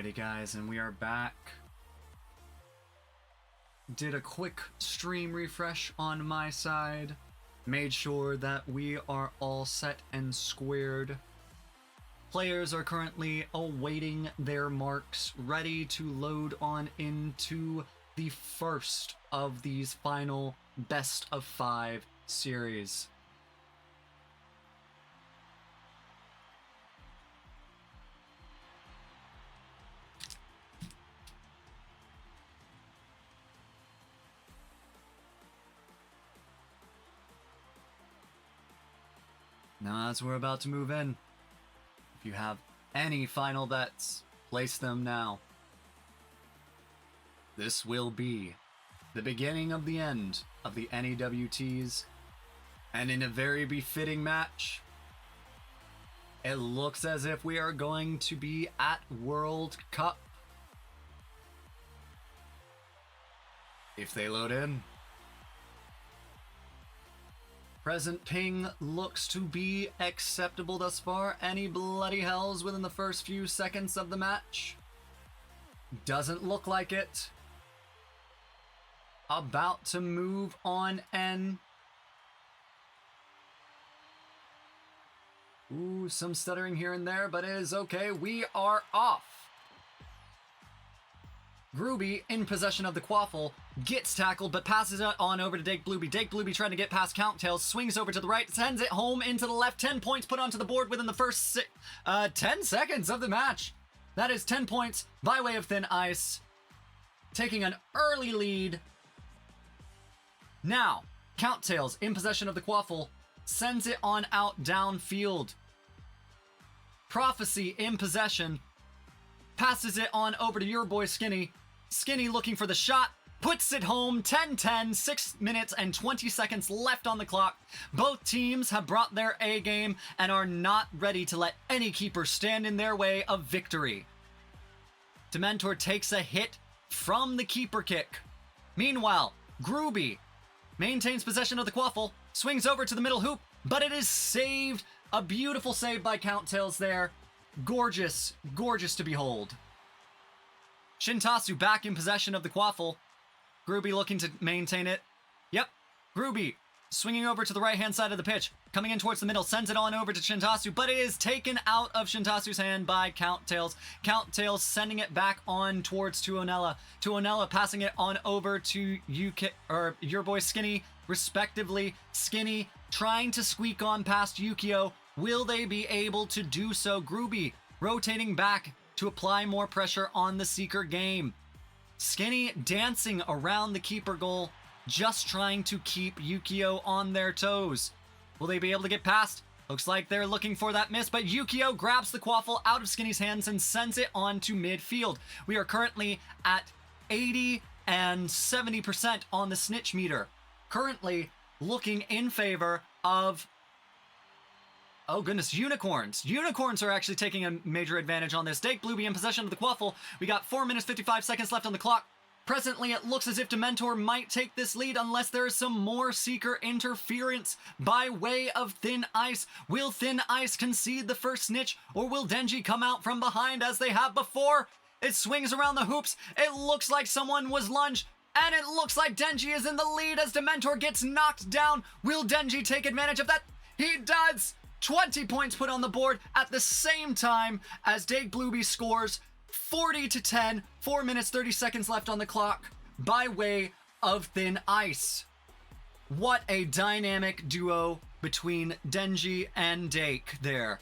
Alrighty guys, and we are back. Did a quick stream refresh on my side. Made sure that we are all set and squared. Players are currently awaiting their marks, ready to load on into the first of these final best of 5 series. Now, as we're about to move in, if you have any final bets, place them now. This will be the beginning of the end of the N.E.W.T.s, and in a very befitting match, it looks as if we are going to be at World Cup. If they load in. Present ping looks to be acceptable thus far. Any bloody hells within the first few seconds of the match? Doesn't look like it. About to move on N. Ooh, some stuttering here and there, but it is okay. We are off. Groovy in possession of the quaffle, gets tackled, but passes it on over to N.E.W.T.s. N.E.W.T.s trying to get past Count-Tails, swings over to the right, sends it home into the left. 10 points put onto the board within the first 10 seconds of the match. That is 10 points by way of Thin Ice, taking an early lead. Now, Count-Tails in possession of the quaffle, sends it on out downfield. Prophecy in possession, passes it on over to your boy Skinny. Skinny looking for the shot, puts it home. 10-10, 6 minutes and 20 seconds left on the clock. Both teams have brought their A game and are not ready to let any keeper stand in their way of victory. Dementor takes a hit from the keeper kick. Meanwhile, Groovy maintains possession of the quaffle, swings over to the middle hoop, but it is saved. A beautiful save by Count-Tails there. Gorgeous, gorgeous to behold. Shintasu back in possession of the quaffle. Groovy looking to maintain it. Yep, Groovy swinging over to the right-hand side of the pitch. Coming in towards the middle, sends it on over to Shintasu, but it is taken out of Shintasu's hand by Count-Tails. Count-Tails sending it back on towards Tuonela. Tuonela passing it on over to your boy Skinny, respectively. Skinny trying to squeak on past Yukio. Will they be able to do so? Groovy rotating back to apply more pressure on the Seeker game. Skinny dancing around the keeper goal, just trying to keep Yukio on their toes. Will they be able to get past? Looks like they're looking for that miss, but Yukio grabs the quaffle out of Skinny's hands and sends it on to midfield. We are currently at 80 and 70% on the snitch meter. Currently looking in favor of, oh goodness, Unicorns. Unicorns are actually taking a major advantage on this. N.E.W.T.s in possession of the quaffle. We got 4 minutes 55 seconds left on the clock. Presently, it looks as if Dementor might take this lead unless there is some more Seeker interference by way of Thin Ice. Will Thin Ice concede the first snitch, or will Denji come out from behind as they have before? It swings around the hoops. It looks like someone was lunged, and it looks like Denji is in the lead as Dementor gets knocked down. Will Denji take advantage of that? He does! 20 points put on the board at the same time as N.E.W.T.s scores 40-10, 4 minutes 30 seconds left on the clock by way of Thin Ice. What a dynamic duo between Denji and Dake there.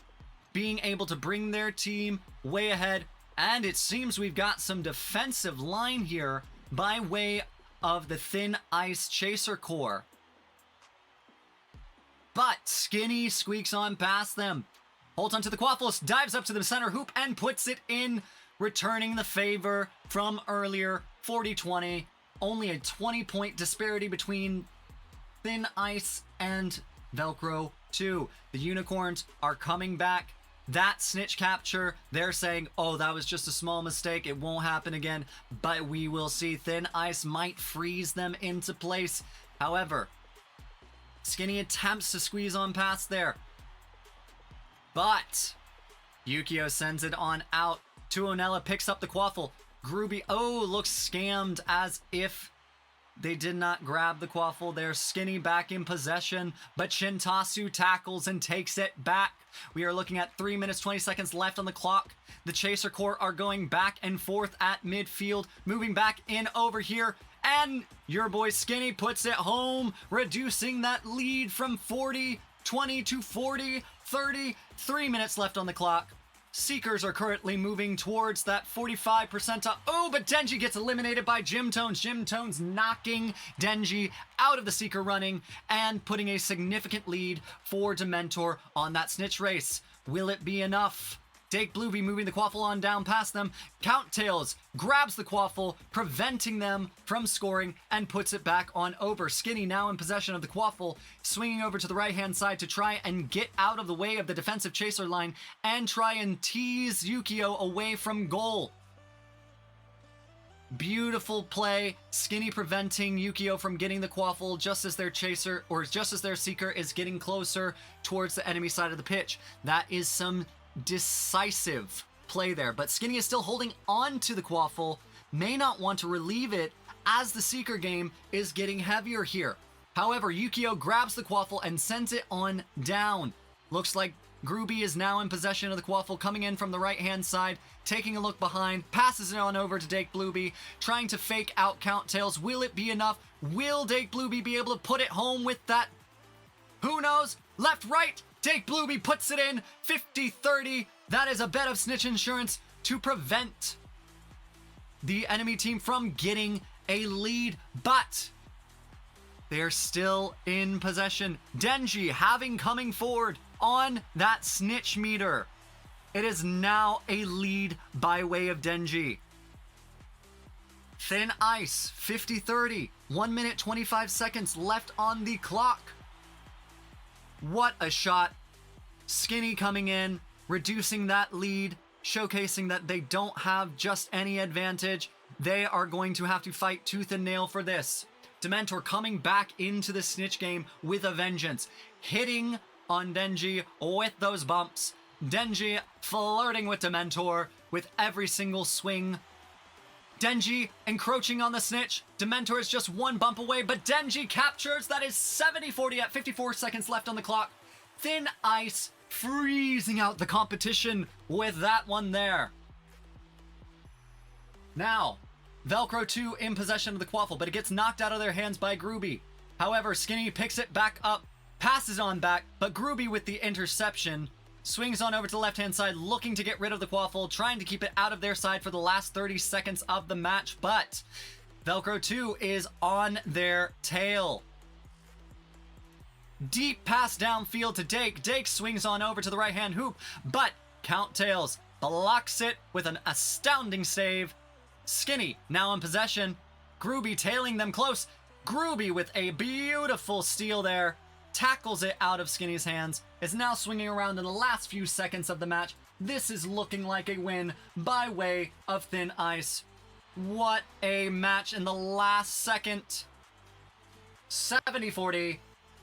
Being able to bring their team way ahead, and it seems we've got some defensive line here by way of the Thin Ice Chaser Core. But Skinny squeaks on past them. Holds onto the quaffle, dives up to the center hoop and puts it in, returning the favor from earlier. 40-20. Only a 20-point disparity between Thin Ice and Velcro 2. The Unicorns are coming back. That snitch capture, they're saying, oh, that was just a small mistake. It won't happen again. But we will see. Thin Ice might freeze them into place. However, Skinny attempts to squeeze on past there. But Yukio sends it on out Tuonela picks up the quaffle. Groovy, looks scammed as if they did not grab the quaffle there. Skinny back in possession, but Shintasu tackles and takes it back. We are looking at 3 minutes, 20 seconds left on the clock. The Chaser Corps are going back and forth at midfield, moving back in over here, and your boy Skinny puts it home, reducing that lead from 20 to 40, 30, 3 minutes left on the clock. Seekers are currently moving towards that 45 percentile. Oh, but Denji gets eliminated by Gym Tones. Gym Tones knocking Denji out of the Seeker running and putting a significant lead for Dementor on that snitch race. Will it be enough? Dake Blueby moving the quaffle on down past them. Count-Tails grabs the quaffle, preventing them from scoring, and puts it back on over. Skinny now in possession of the quaffle, swinging over to the right-hand side to try and get out of the way of the defensive chaser line and try and tease Yukio away from goal. Beautiful play. Skinny preventing Yukio from getting the quaffle just as their chaser, or just as their seeker is getting closer towards the enemy side of the pitch. That is some decisive play there, but Skinny is still holding on to the quaffle, may not want to relieve it as the seeker game is getting heavier here. However, Yukio grabs the quaffle and sends it on down. Looks like Groovy is now in possession of the quaffle, coming in from the right hand side, taking a look behind, passes it on over to Dake Blueby, trying to fake out Count-Tails. Will it be enough? Will Dake Blueby be able to put it home with that? Who knows? Left, right, Dake Blueby puts it in, 50-30. That is a bet of snitch insurance to prevent the enemy team from getting a lead, but they're still in possession. Denji having coming forward on that snitch meter. It is now a lead by way of Denji. Thin Ice, 50-30. 1 minute, 25 seconds left on the clock. What a shot. Skinny coming in, reducing that lead, showcasing that they don't have just any advantage. They are going to have to fight tooth and nail for this. Dementor coming back into the snitch game with a vengeance, hitting on Denji with those bumps. Denji flirting with Dementor with every single swing. Denji encroaching on the snitch. Dementor is just one bump away, but Denji captures. That is 70-40 at 54 seconds left on the clock. Thin Ice freezing out the competition with that one there. Now, Velcro 2 in possession of the quaffle, but it gets knocked out of their hands by Groovy. However, Skinny picks it back up, passes on back, but Groovy with the interception swings on over to the left-hand side, looking to get rid of the quaffle, trying to keep it out of their side for the last 30 seconds of the match, but Velcro 2 is on their tail. Deep pass downfield to Dake. Dake swings on over to the right-hand hoop, but Count-Tails blocks it with an astounding save. Skinny now in possession. Groovy tailing them close. Groovy with a beautiful steal there. Tackles it out of Skinny's hands. Is now swinging around in the last few seconds of the match. This is looking like a win by way of Thin Ice. What a match in the last second. 70-40.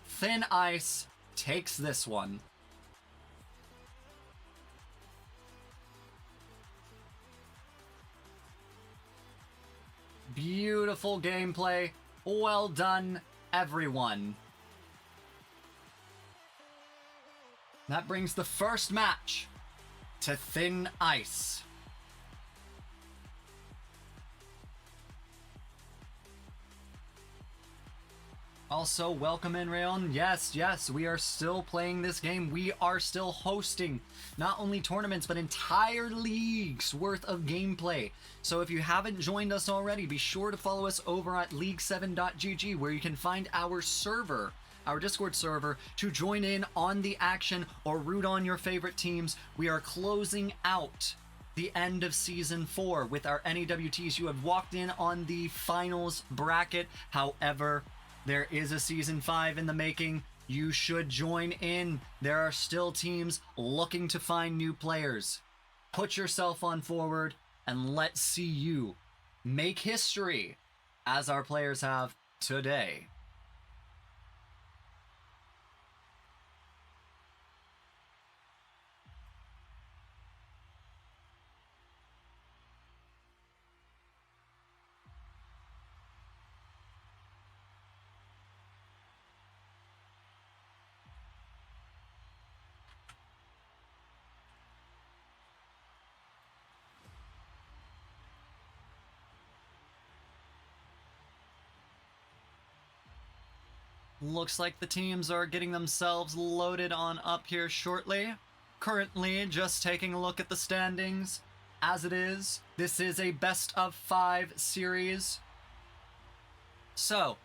Thin Ice takes this one. Beautiful gameplay. Well done, everyone. That brings the first match to Thin Ice. Also, welcome in, Rayon. Yes, we are still playing this game. We are still hosting not only tournaments, but entire leagues worth of gameplay. So if you haven't joined us already, be sure to follow us over at league7.gg, where you can find our server, our Discord server, to join in on the action or root on your favorite teams. We are closing out the end of Season 4 with our N.E.W.T.s. You have walked in on the finals bracket. However, there is a Season 5 in the making. You should join in. There are still teams looking to find new players. Put yourself on forward and let's see you make history as our players have today. Looks like the teams are getting themselves loaded on up here shortly. Currently, just taking a look at the standings. As it is, this is a best of 5 series. So,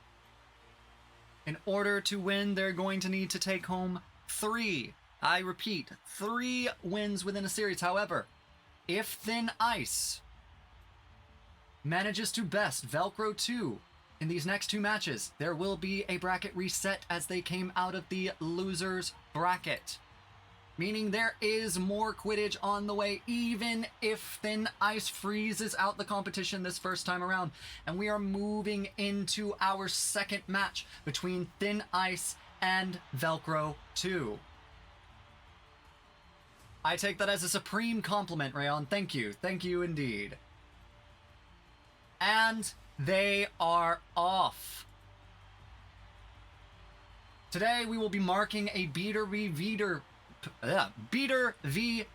in order to win, they're going to need to take home 3. I repeat, 3 wins within a series. However, if Thin Ice manages to best Velcro 2 in these next 2 matches, there will be a bracket reset as they came out of the losers bracket. Meaning there is more Quidditch on the way, even if Thin Ice freezes out the competition this first time around. And we are moving into our second match between Thin Ice and Velcro 2. I take that as a supreme compliment, Rayon. Thank you. Thank you indeed. And they are off. Today we will be marking a beater v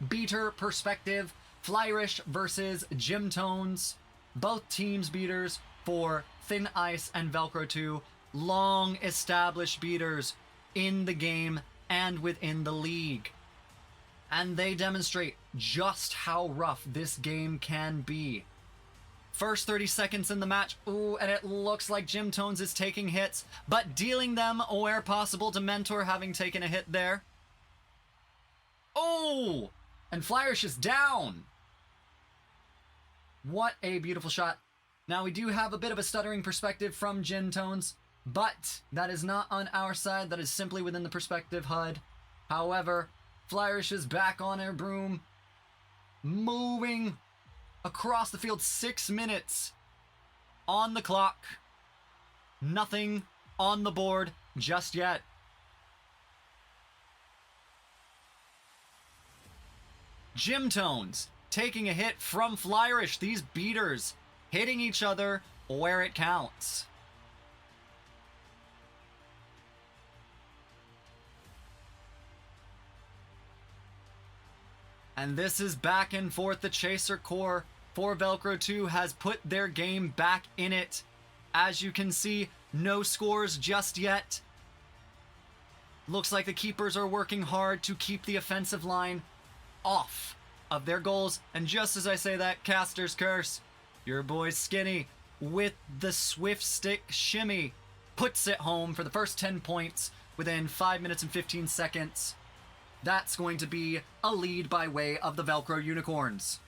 beater perspective. Flyrish versus Gym.T.s. Both teams beaters for Thin Ice and Velcro 2. Long established beaters in the game and within the league. And they demonstrate just how rough this game can be. First 30 seconds in the match, ooh, and it looks like Gym.T.s is taking hits, but dealing them where possible. Dementor having taken a hit there. Oh! And Flyrish is down! What a beautiful shot. Now we do have a bit of a stuttering perspective from Gym.T.s, but that is not on our side. That is simply within the perspective HUD. However, Flyrish is back on her broom, moving across the field. 6 minutes on the clock. Nothing on the board just yet. Gym.T.s taking a hit from Flyrish. These beaters hitting each other where it counts. And this is back and forth. The Chaser Core for Velcro 2 has put their game back in it. As you can see, no scores just yet. Looks like the keepers are working hard to keep the offensive line off of their goals. And just as I say that, Caster's Curse, your boy Skinny, with the Swift Stick Shimmy, puts it home for the first 10 points within 5 minutes and 15 seconds. That's going to be a lead by way of the Velcro Unicorns.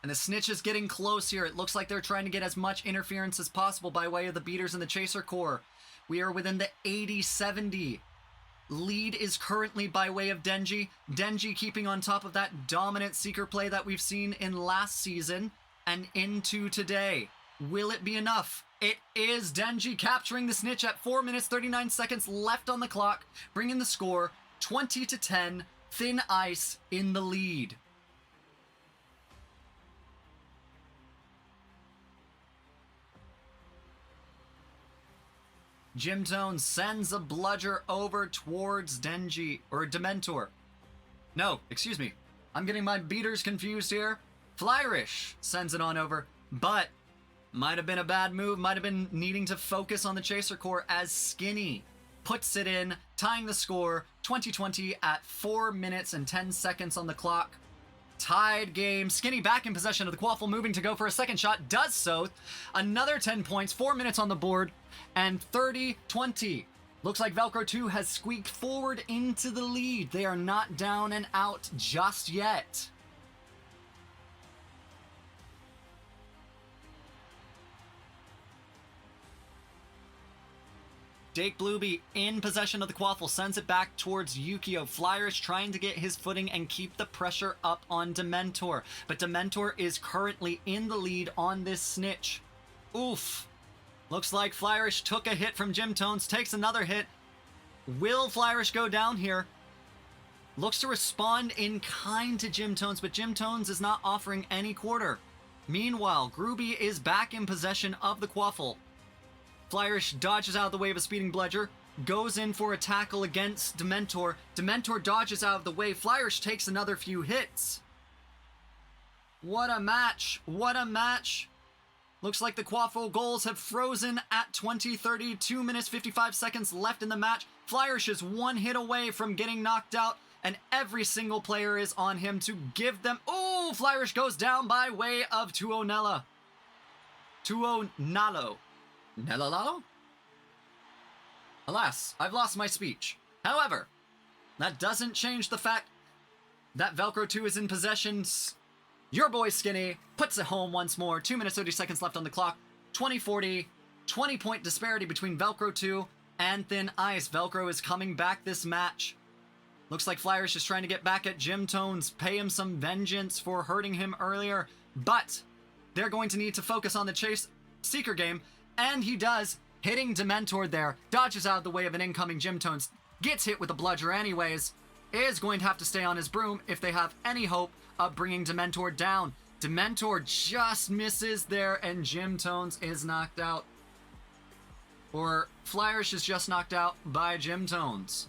And the Snitch is getting close here. It looks like they're trying to get as much interference as possible by way of the beaters and the Chaser Core. We are within the 80-70. Lead is currently by way of Denji. Denji keeping on top of that dominant Seeker play that we've seen in last season and into today. Will it be enough? It is. Denji capturing the Snitch at 4 minutes 39 seconds left on the clock, bringing the score 20-10. Thin Ice in the lead. Gym.T.s sends a bludger over towards Denji, or Dementor. No, excuse me. I'm getting my beaters confused here. Flyrish sends it on over, but might have been a bad move. Might have been needing to focus on the Chaser Core as Skinny puts it in, tying the score 20-20 at 4 minutes and 10 seconds on the clock. Tied game. Skinny back in possession of the Quaffle, moving to go for a second shot. Does so. Another 10 points, 4 minutes on the board, and 30-20. Looks like Velcro 2 has squeaked forward into the lead. They are not down and out just yet. Dake Blueby in possession of the Quaffle, sends it back towards Yukio. Flyrish trying to get his footing and keep the pressure up on Dementor. But Dementor is currently in the lead on this Snitch. Oof. Looks like Flyrish took a hit from Gym.T.s, takes another hit. Will Flyrish go down here? Looks to respond in kind to Gym.T.s, but Gym.T.s is not offering any quarter. Meanwhile, Groovy is back in possession of the Quaffle. Flyrish dodges out of the way of a speeding bludger, goes in for a tackle against Dementor. Dementor dodges out of the way. Flyrish takes another few hits. What a match. What a match. Looks like the Quaffle goals have frozen at 20:30, 2 minutes 55 seconds left in the match. Flyers is one hit away from getting knocked out, and every single player is on him to give them... Oh, Flyers goes down by way of Tuonela. Tuonalo. Nelalalo? Alas, I've lost my speech. However, that doesn't change the fact that Velcro 2 is in possession. Your boy Skinny puts it home once more. 2 minutes 30 seconds left on the clock. 20-40, 20-point disparity between Velcro 2 and Thin Ice. Velcro is coming back this match. Looks like Flyers just trying to get back at Jim.T.s, pay him some vengeance for hurting him earlier. But they're going to need to focus on the Chase Seeker game, and he does, hitting Dementor there. Dodges out of the way of an incoming Jim.T.s, gets hit with a bludger anyways. Is going to have to stay on his broom if they have any hope of bringing Dementor down. Dementor just misses there, and Jim.T.s is knocked out. Or Flyers is just knocked out by Jim.T.s.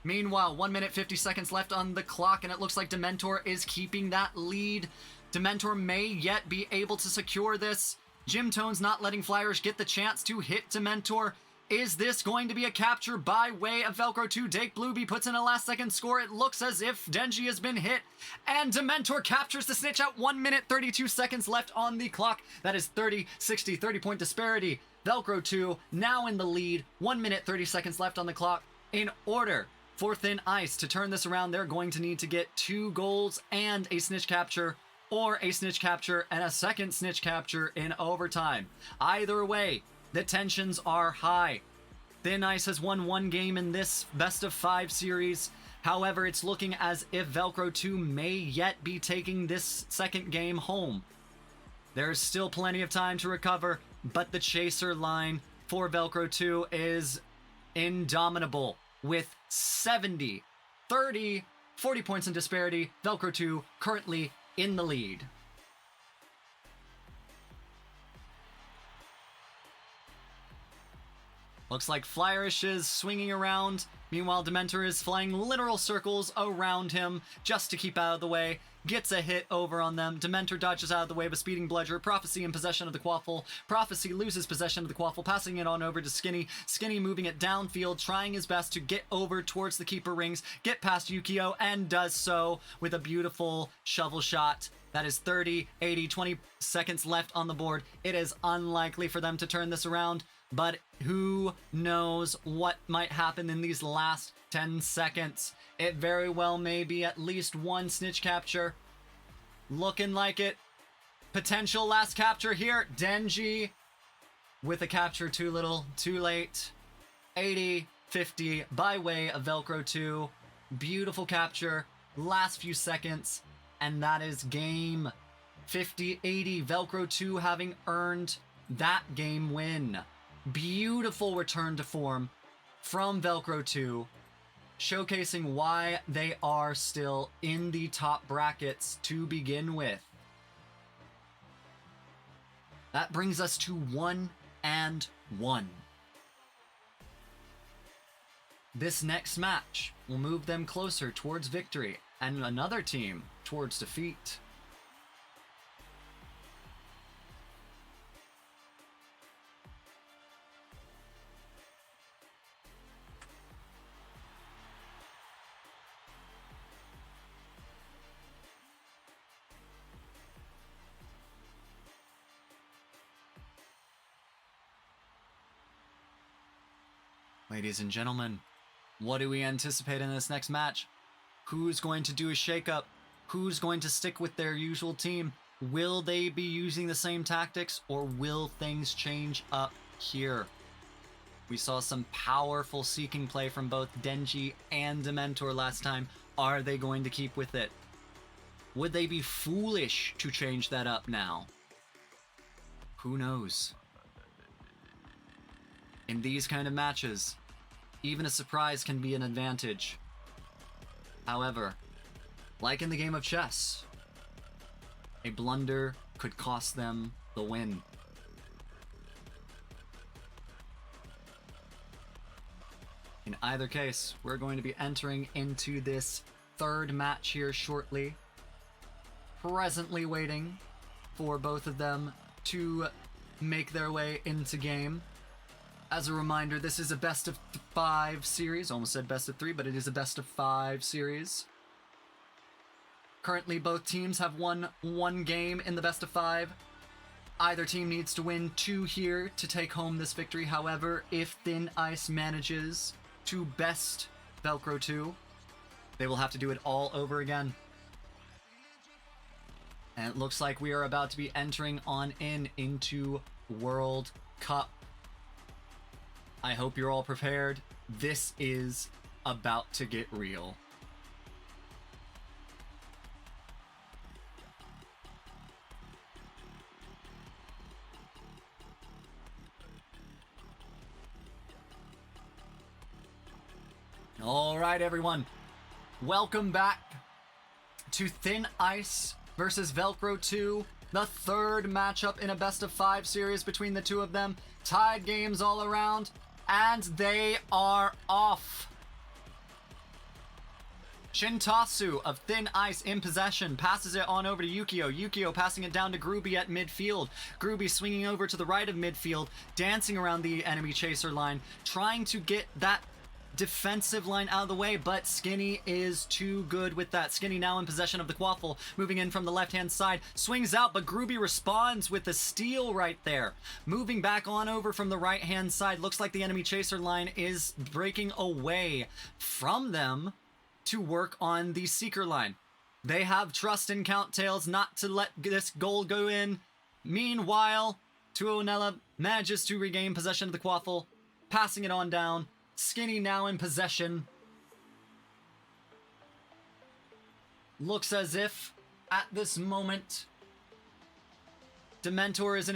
Meanwhile, 1 minute 50 seconds left on the clock, and it looks like Dementor is keeping that lead. Dementor may yet be able to secure this. Jim.T.s not letting Flyers get the chance to hit Dementor. Is this going to be a capture by way of Velcro 2? Dake Blueby puts in a last-second score. It looks as if Denji has been hit, and Dementor captures the snitch out. 1 minute 32 seconds left on the clock. That is 30-60, 30-point disparity. Velcro 2 now in the lead. 1 minute 30 seconds left on the clock. In order for Thin Ice to turn this around, they're going to need to get 2 goals and a snitch capture, or a snitch capture and a second snitch capture in overtime. Either way, the tensions are high. Thin Ice has won 1 game in this best-of-5 series. However, it's looking as if Velcro 2 may yet be taking this second game home. There's still plenty of time to recover, but the chaser line for Velcro 2 is indomitable with 70, 30, 40 points in disparity. Velcro 2 currently in the lead. Looks like Flyerish is swinging around. Meanwhile, Dementor is flying literal circles around him just to keep out of the way. Gets a hit over on them. Dementor dodges out of the way of a speeding bludger. Prophecy in possession of the Quaffle. Prophecy loses possession of the Quaffle, passing it on over to Skinny. Skinny moving it downfield, trying his best to get over towards the keeper rings, get past Yukio, and does so with a beautiful shovel shot. That is 30, 80, 20 seconds left on the board. It is unlikely for them to turn this around, but who knows what might happen in these last 10 seconds. It very well may be at least 1 snitch capture. Looking like it. Potential last capture here. Denji with a capture too little, too late. 80, 50 by way of Velcro 2. Beautiful capture. Last few seconds. And that is game. 50-80. Velcro 2 having earned that game win. Beautiful return to form from Velcro 2, showcasing why they are still in the top brackets to begin with. That brings us to 1-1. This next match will move them closer towards victory and another team towards defeat. Ladies and gentlemen, what do we anticipate in this next match? Who's going to do a shakeup? Who's going to stick with their usual team? Will they be using the same tactics, or will things change up here? We saw some powerful seeking play from both Denji and Dementor last time. Are they going to keep with it? Would they be foolish to change that up now? Who knows? In these kind of matches, even a surprise can be an advantage. However, like in the game of chess, a blunder could cost them the win. In either case, we're going to be entering into this third match here shortly. Presently waiting for both of them to make their way into game. As a reminder, this is a best of 5 series. Almost said best of 3, but it is a best of 5 series. Currently, both teams have won 1 game in the best of 5. Either team needs to win 2 here to take home this victory. However, if Thin Ice manages to best Velcro 2, they will have to do it all over again. And it looks like we are about to be entering on into World Cup. I hope you're all prepared. This is about to get real. All right, everyone. Welcome back to Thin Ice versus Velcro 2, the 3rd matchup in a best of 5 series between the two of them. Tied games all around, and they are off. Shintasu of Thin Ice in possession, passes it on over to Yukio. Yukio passing it down to Groovy at midfield. Groovy swinging over to the right of midfield, dancing around the enemy chaser line, trying to get that defensive line out of the way, but Skinny is too good with that. Skinny now in possession of the quaffle, moving in from the left-hand side, swings out, but Groovy responds with the steal right there. Moving back on over from the right-hand side, looks like the enemy chaser line is breaking away from them to work on the seeker line. They have trust in Count-Tails not to let this goal go in. Meanwhile, Tuonela manages to regain possession of the quaffle, passing it on down. Skinny now in possession. Looks as if, at this moment, Dementor is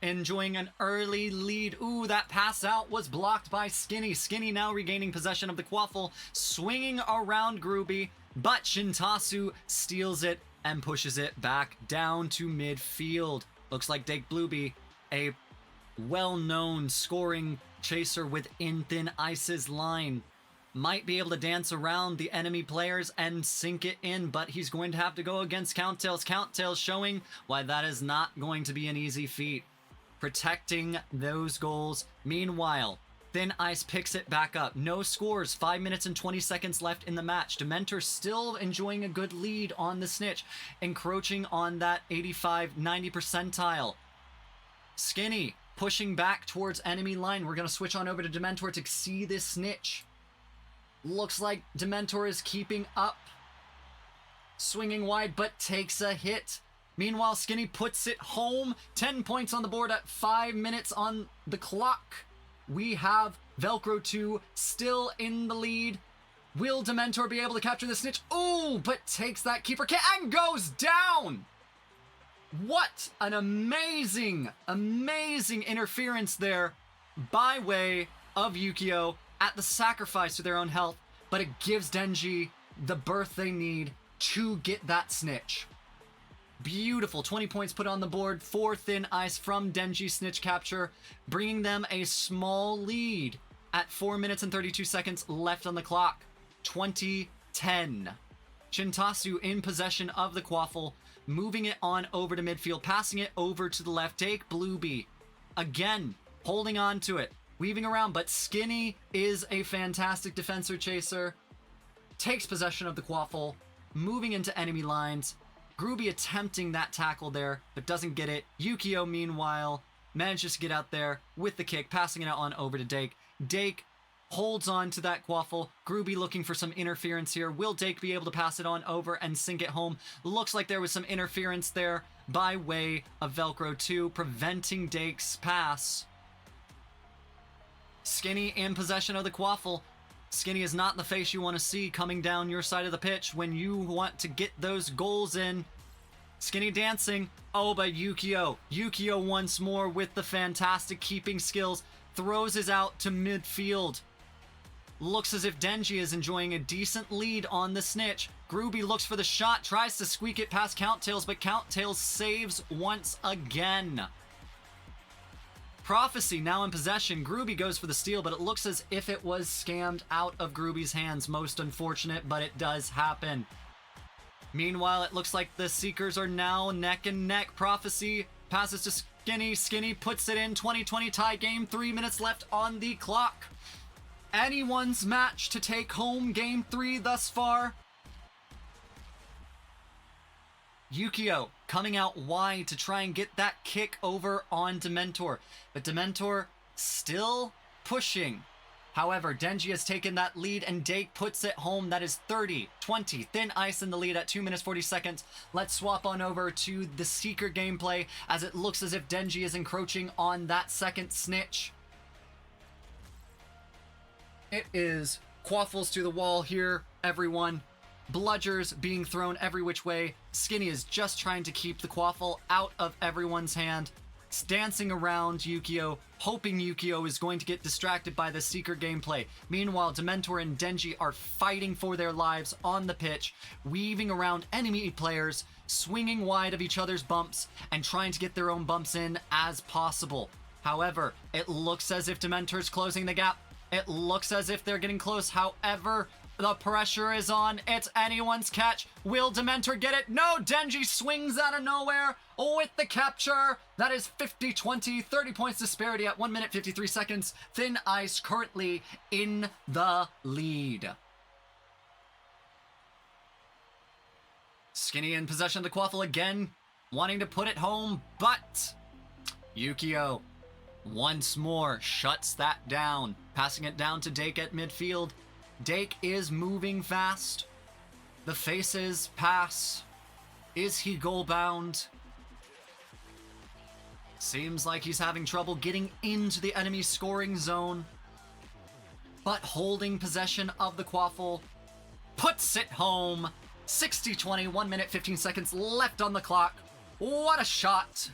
enjoying an early lead. Ooh, that pass out was blocked by Skinny. Skinny now regaining possession of the quaffle, swinging around Groovy, but Shintasu steals it and pushes it back down to midfield. Looks like Dake Blueby, a well-known scoring chaser within Thin Ice's line, might be able to dance around the enemy players and sink it in, but he's going to have to go against Count-Tails. Count-Tails showing why that is not going to be an easy feat, protecting those goals. Meanwhile, Thin Ice picks it back up. No scores, 5 minutes and 20 seconds left in the match. Dementor still enjoying a good lead on the snitch, encroaching on that 85-90 percentile. Skinny pushing back towards enemy line. We're going to switch on over to Dementor to see this snitch. Looks like Dementor is keeping up. Swinging wide, but takes a hit. Meanwhile, Skinny puts it home. 10 points on the board at 5 minutes on the clock. We have Velcro 2 still in the lead. Will Dementor be able to capture the snitch? Ooh, but takes that keeper kick and goes down. What an amazing, amazing interference there by way of Yukio at the sacrifice to their own health, but it gives Denji the berth they need to get that snitch. Beautiful. 20 points put on the board for Thin Ice from Denji snitch capture, bringing them a small lead at 4 minutes and 32 seconds left on the clock. 20-10. Shintasu in possession of the quaffle, moving it on over to midfield, passing it over to the left. Take Blueby again, holding on to it, weaving around, but Skinny is a fantastic defensor chaser, takes possession of the quaffle, moving into enemy lines. Groovy attempting that tackle there, but doesn't get it. Yukio, meanwhile, manages to get out there with the kick, passing it on over to Dake. Dake holds on to that quaffle. Groovy looking for some interference here. Will Dake be able to pass it on over and sink it home? Looks like there was some interference there by way of Velcro 2, preventing Dake's pass. Skinny in possession of the quaffle. Skinny is not the face you want to see coming down your side of the pitch when you want to get those goals in. Skinny dancing. Oh, but Yukio. Yukio once more with the fantastic keeping skills. Throws it out to midfield. Looks as if Denji is enjoying a decent lead on the snitch. Groovy looks for the shot, tries to squeak it past Count-Tails, but Count-Tails saves once again. Prophecy now in possession. Groovy goes for the steal, but it looks as if it was scammed out of Groovy's hands. Most unfortunate, but it does happen. Meanwhile, it looks like the Seekers are now neck and neck. Prophecy passes to Skinny puts it in. 2020 tie game. 3 minutes left on the clock. Anyone's match to take home game 3 thus far. Yukio coming out wide to try and get that kick over on Dementor. But Dementor still pushing. However, Denji has taken that lead and Dake puts it home. That is 30-20. Thin Ice in the lead at 2 minutes 40 seconds. Let's swap on over to the Seeker gameplay as it looks as if Denji is encroaching on that second snitch. It is quaffles to the wall here, everyone. Bludgers being thrown every which way. Skinny is just trying to keep the quaffle out of everyone's hand. It's dancing around Yukio, hoping Yukio is going to get distracted by the Seeker gameplay. Meanwhile, Dementor and Denji are fighting for their lives on the pitch, weaving around enemy players, swinging wide of each other's bumps, and trying to get their own bumps in as possible. However, it looks as if Dementor's closing the gap. It looks as if they're getting close. However, the pressure is on. It's anyone's catch. Will Dementor get it? No, Denji swings out of nowhere with the capture. That is 50-20, 30 points disparity at 1 minute 53 seconds. Thin Ice currently in the lead. Skinny in possession of the quaffle again, wanting to put it home, but Yukio once more shuts that down, passing it down to Dake at midfield. Dake is moving fast. The faces pass. Is he goal bound? Seems like he's having trouble getting into the enemy scoring zone. But holding possession of the quaffle puts it home. 60-20, 1 minute 15 seconds left on the clock. What a shot.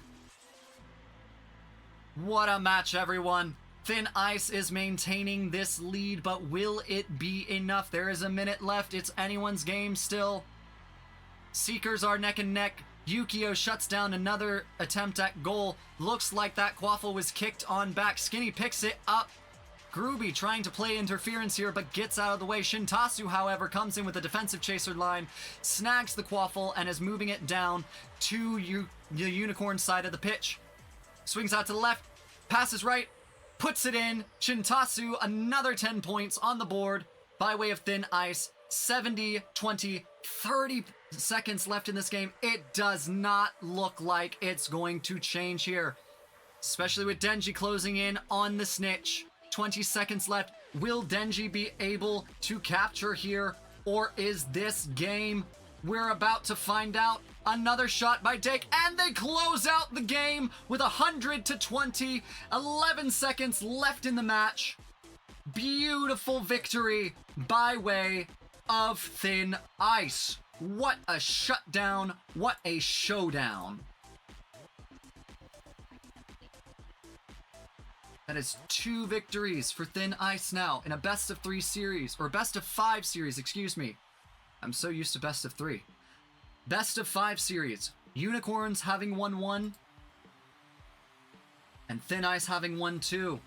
What a match, everyone. Thin Ice is maintaining this lead, but will it be enough? There is a minute left. It's anyone's game still. Seekers are neck and neck. Yukio shuts down another attempt at goal. Looks like that quaffle was kicked on back. Skinny picks it up. Groovy trying to play interference here, but gets out of the way. Shintasu, however, comes in with a defensive chaser line, snags the quaffle, and is moving it down to the Unicorn side of the pitch. Swings out to the left, passes right, puts it in. Shintasu, another 10 points on the board by way of Thin Ice. 70-20, 30 seconds left in this game. It does not look like it's going to change here, especially with Denji closing in on the snitch. 20 seconds left. Will Denji be able to capture here, or is this game? We're about to find out. Another shot by Dake, and they close out the game with 100-20. 11 seconds left in the match. Beautiful victory by way of Thin Ice. What a shutdown. What a showdown. That is 2 victories for Thin Ice now in a best of 3 series, or best of 5 series, excuse me. I'm so used to best of 3. Best of 5 series. Unicorns having won 1, and Thin Ice having won 2.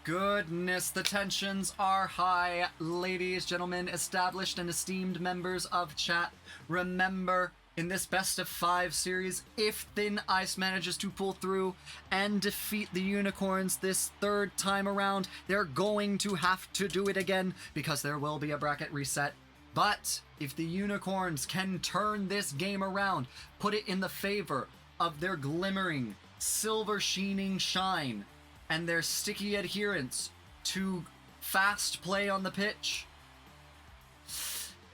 Goodness, the tensions are high. Ladies, gentlemen, established and esteemed members of chat, remember, in this best of 5 series, if Thin Ice manages to pull through and defeat the Unicorns this 3rd time around, they're going to have to do it again because there will be a bracket reset. But if the Unicorns can turn this game around, put it in the favor of their glimmering, silver sheening shine and their sticky adherence to fast play on the pitch,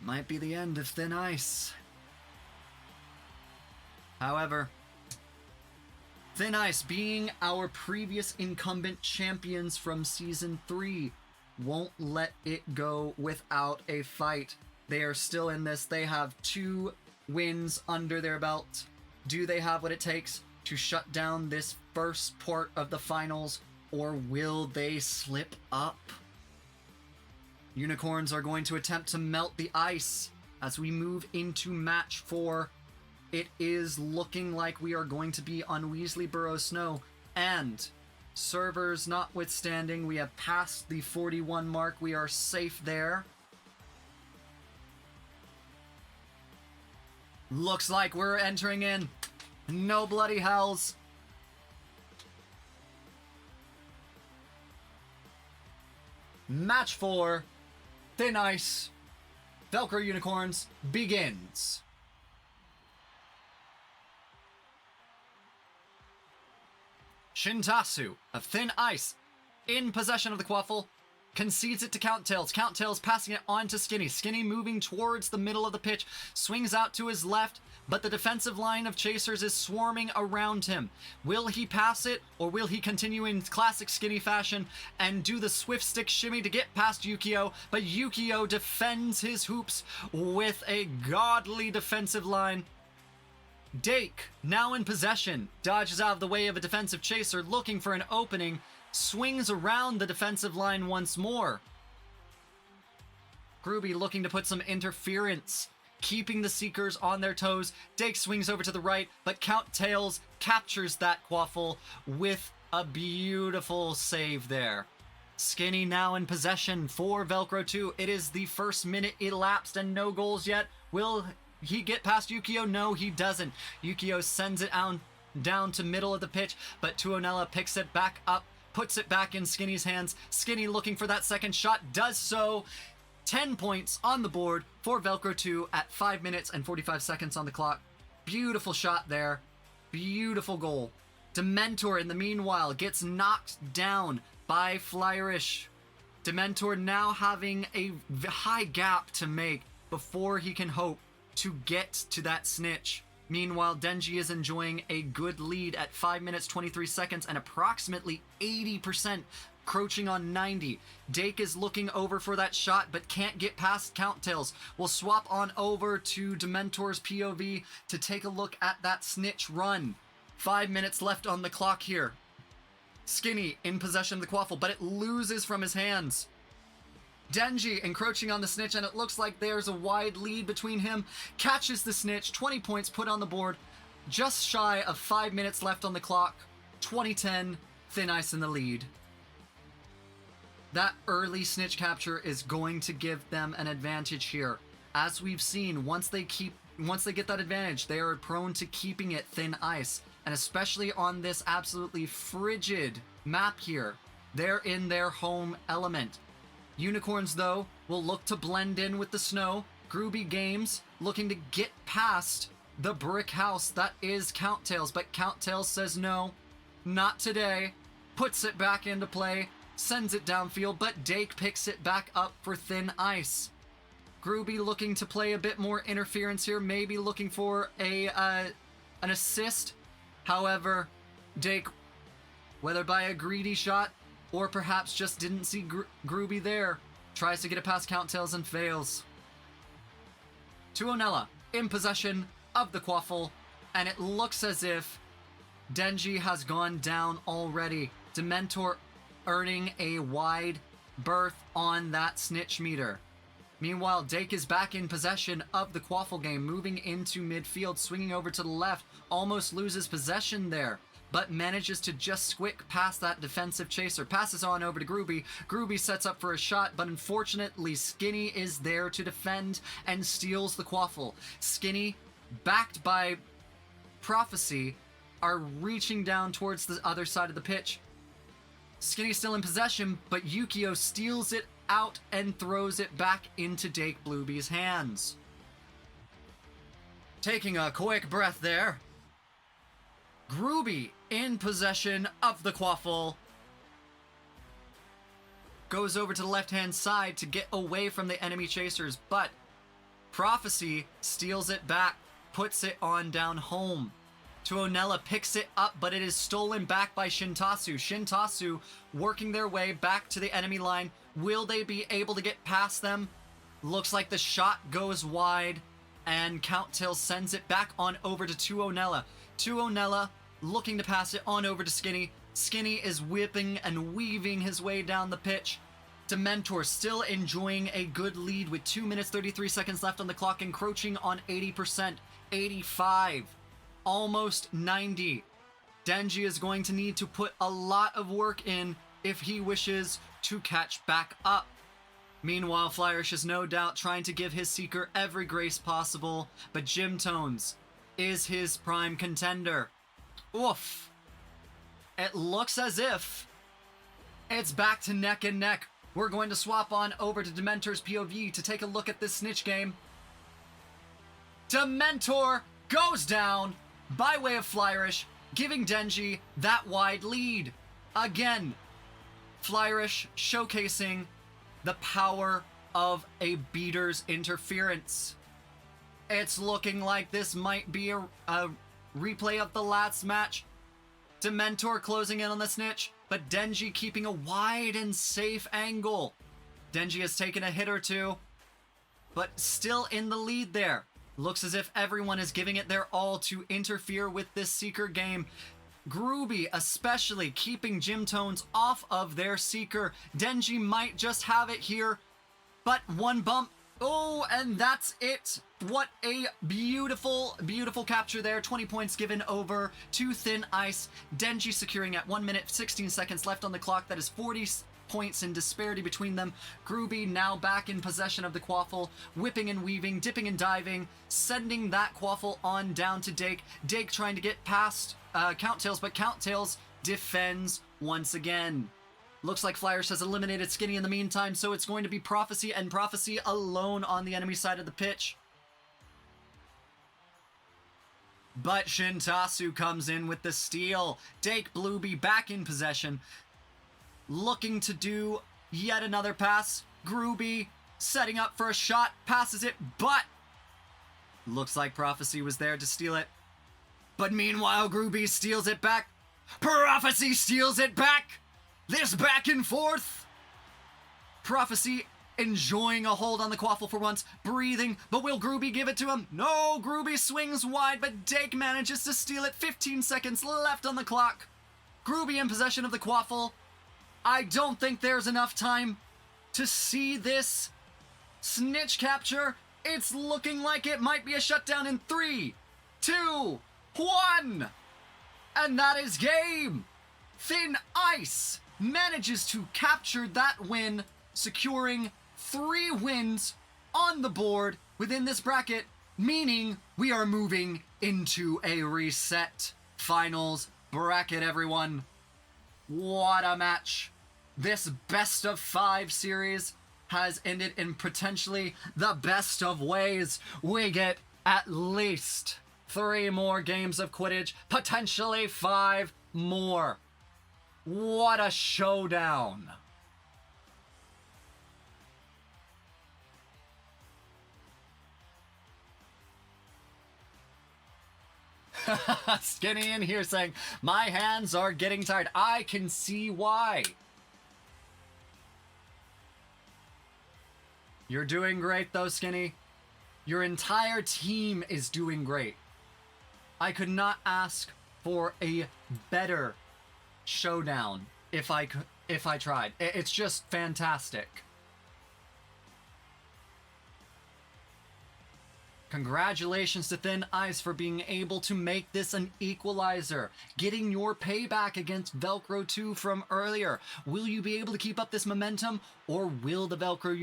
might be the end of Thin Ice. However, Thin Ice, being our previous incumbent champions from Season 3, won't let it go without a fight. They are still in this. They have 2 wins under their belt. Do they have what it takes to shut down this first part of the finals, or will they slip up? Unicorns are going to attempt to melt the ice as we move into match 4. It is looking like we are going to be on Weasley Burrow Snow, and Servers notwithstanding, we have passed the 41 mark. We are safe there. Looks like we're entering in. No bloody hells. Match 4, Thin Ice, Velcro Unicorns begins. Shintasu of Thin Ice in possession of the Quaffle, concedes it to Count-Tails. Count-Tails passing it on to Skinny. Skinny moving towards the middle of the pitch, swings out to his left, but the defensive line of chasers is swarming around him. Will he pass it, or will he continue in classic Skinny fashion and do the swift stick shimmy to get past Yukio? But Yukio defends his hoops with a godly defensive line. Dake, now in possession, dodges out of the way of a defensive chaser, looking for an opening, swings around the defensive line once more. Groovy looking to put some interference, keeping the Seekers on their toes. Dake swings over to the right, but Count-Tails captures that Quaffle with a beautiful save there. Skinny now in possession for Velcro 2. It is the first minute elapsed and no goals yet. Will he get past Yukio? No, he doesn't. Yukio sends it down to middle of the pitch, but Tuonela picks it back up, puts it back in Skinny's hands. Skinny looking for that second shot, does so. 10 points on the board for Velcro 2 at 5 minutes and 45 seconds on the clock. Beautiful shot there. Beautiful goal. Dementor, in the meanwhile, gets knocked down by Flyerish. Dementor now having a high gap to make before he can hope to get to that snitch. Meanwhile, Denji is enjoying a good lead at 5 minutes 23 seconds and approximately 80%, crouching on 90. Dake is looking over for that shot but can't get past Count-Tails. We'll swap on over to Dementor's POV to take a look at that snitch run. 5 minutes left on the clock here. Skinny in possession of the Quaffle, but it loses from his hands. Denji encroaching on the snitch, and it looks like there's a wide lead between him. Catches the snitch, 20 points put on the board. Just shy of 5 minutes left on the clock. 2010, Thin Ice in the lead. That early snitch capture is going to give them an advantage here. As we've seen, once they get that advantage, they are prone to keeping it Thin Ice. And especially on this absolutely frigid map here, they're in their home element. Unicorns, though, will look to blend in with the snow. Groovy Games looking to get past the brick house that is Count-Tails, but Count-Tails says no, not today. Puts it back into play, sends it downfield, but Dake picks it back up for Thin Ice. Groovy looking to play a bit more interference here, maybe looking for an assist. However, Dake, whether by a greedy shot or perhaps just didn't see Groovy there, tries to get it past Count-Tails and fails. Tuonela in possession of the Quaffle, and it looks as if Denji has gone down already. Dementor earning a wide berth on that snitch meter. Meanwhile, Dake is back in possession of the Quaffle game, moving into midfield, swinging over to the left, almost loses possession there, but manages to just squick past that defensive chaser. Passes on over to Groovy. Groovy sets up for a shot, but unfortunately Skinny is there to defend and steals the Quaffle. Skinny, backed by Prophecy, are reaching down towards the other side of the pitch. Skinny still in possession, but Yukio steals it out and throws it back into Dake Bluebee's hands. Taking a quick breath there. Groovy in possession of the Quaffle. Goes over to the left-hand side to get away from the enemy chasers, but Prophecy steals it back, puts it on down home. Tuonela picks it up, but it is stolen back by Shintasu. Shintasu working their way back to the enemy line. Will they be able to get past them? Looks like the shot goes wide, and Count-Tails sends it back on over to Tuonela. Tuonela looking to pass it on over to Skinny. Skinny is whipping and weaving his way down the pitch. Dementor still enjoying a good lead with 2 minutes 33 seconds left on the clock, encroaching on 80%, 85, almost 90. Denji is going to need to put a lot of work in if he wishes to catch back up. Meanwhile, Flourish is no doubt trying to give his Seeker every grace possible, but Jim.T.s is his prime contender. Oof. It looks as if it's back to neck and neck. We're going to swap on over to Dementor's POV to take a look at this snitch game. Dementor goes down by way of Flourish, giving Denji that wide lead. Again, Flourish showcasing the power of a beater's interference. It's looking like this might be a replay of the last match. Dementor closing in on the snitch, but Denji keeping a wide and safe angle. Denji has taken a hit or two, but still in the lead there. Looks as if everyone is giving it their all to interfere with this Seeker game. Groovy especially keeping Jim.T.s off of their Seeker. Denji might just have it here, but one bump. Oh, and that's it. What a beautiful, beautiful capture there. 20 points given over to Thin Ice. Denji securing at 1 minute, 16 seconds left on the clock. That is 40 points in disparity between them. Groovy now back in possession of the Quaffle, whipping and weaving, dipping and diving, sending that Quaffle on down to Dake. Dake trying to get past Count.Tails, but Count.Tails defends once again. Looks like Flourish has eliminated Skinny in the meantime, so it's going to be Prophecy and Prophecy alone on the enemy side of the pitch. But Shintasu comes in with the steal. Dake Blueby back in possession, looking to do yet another pass. Groovy setting up for a shot, passes it, but looks like Prophecy was there to steal it. But meanwhile, Groovy steals it back. Prophecy steals it back. This back and forth. Prophecy enjoying a hold on the Quaffle for once, breathing, but will Groovy give it to him? No, Groovy swings wide, but Dake manages to steal it. 15 seconds left on the clock. Groovy in possession of the Quaffle. I don't think there's enough time to see this snitch capture. It's looking like it might be a shutdown in 3, 2, 1. And that is game. Thin Ice manages to capture that win, securing 3 wins on the board within this bracket, meaning we are moving into a reset finals bracket, everyone. What a match. This best of 5 series has ended in potentially the best of ways. We get at least 3 more games of Quidditch, potentially 5 more. What a showdown. Skinny in here saying, my hands are getting tired. I can see why. You're doing great though, Skinny. Your entire team is doing great. I could not ask for a better showdown if I tried. It's just fantastic. Congratulations to Thin Ice for being able to make this an equalizer, getting your payback against Velcro 2 from earlier. Will you be able to keep up this momentum, or will the Velcro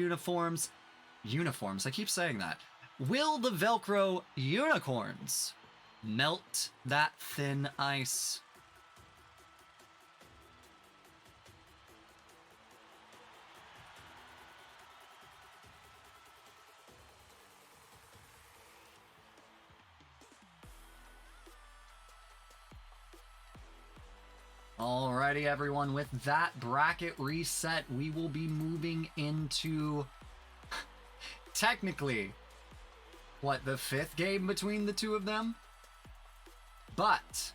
uniforms, I keep saying that, will the Velcro unicorns melt that Thin Ice? Alrighty, everyone, with that bracket reset, we will be moving into technically, what, the 5th game between the two of them? But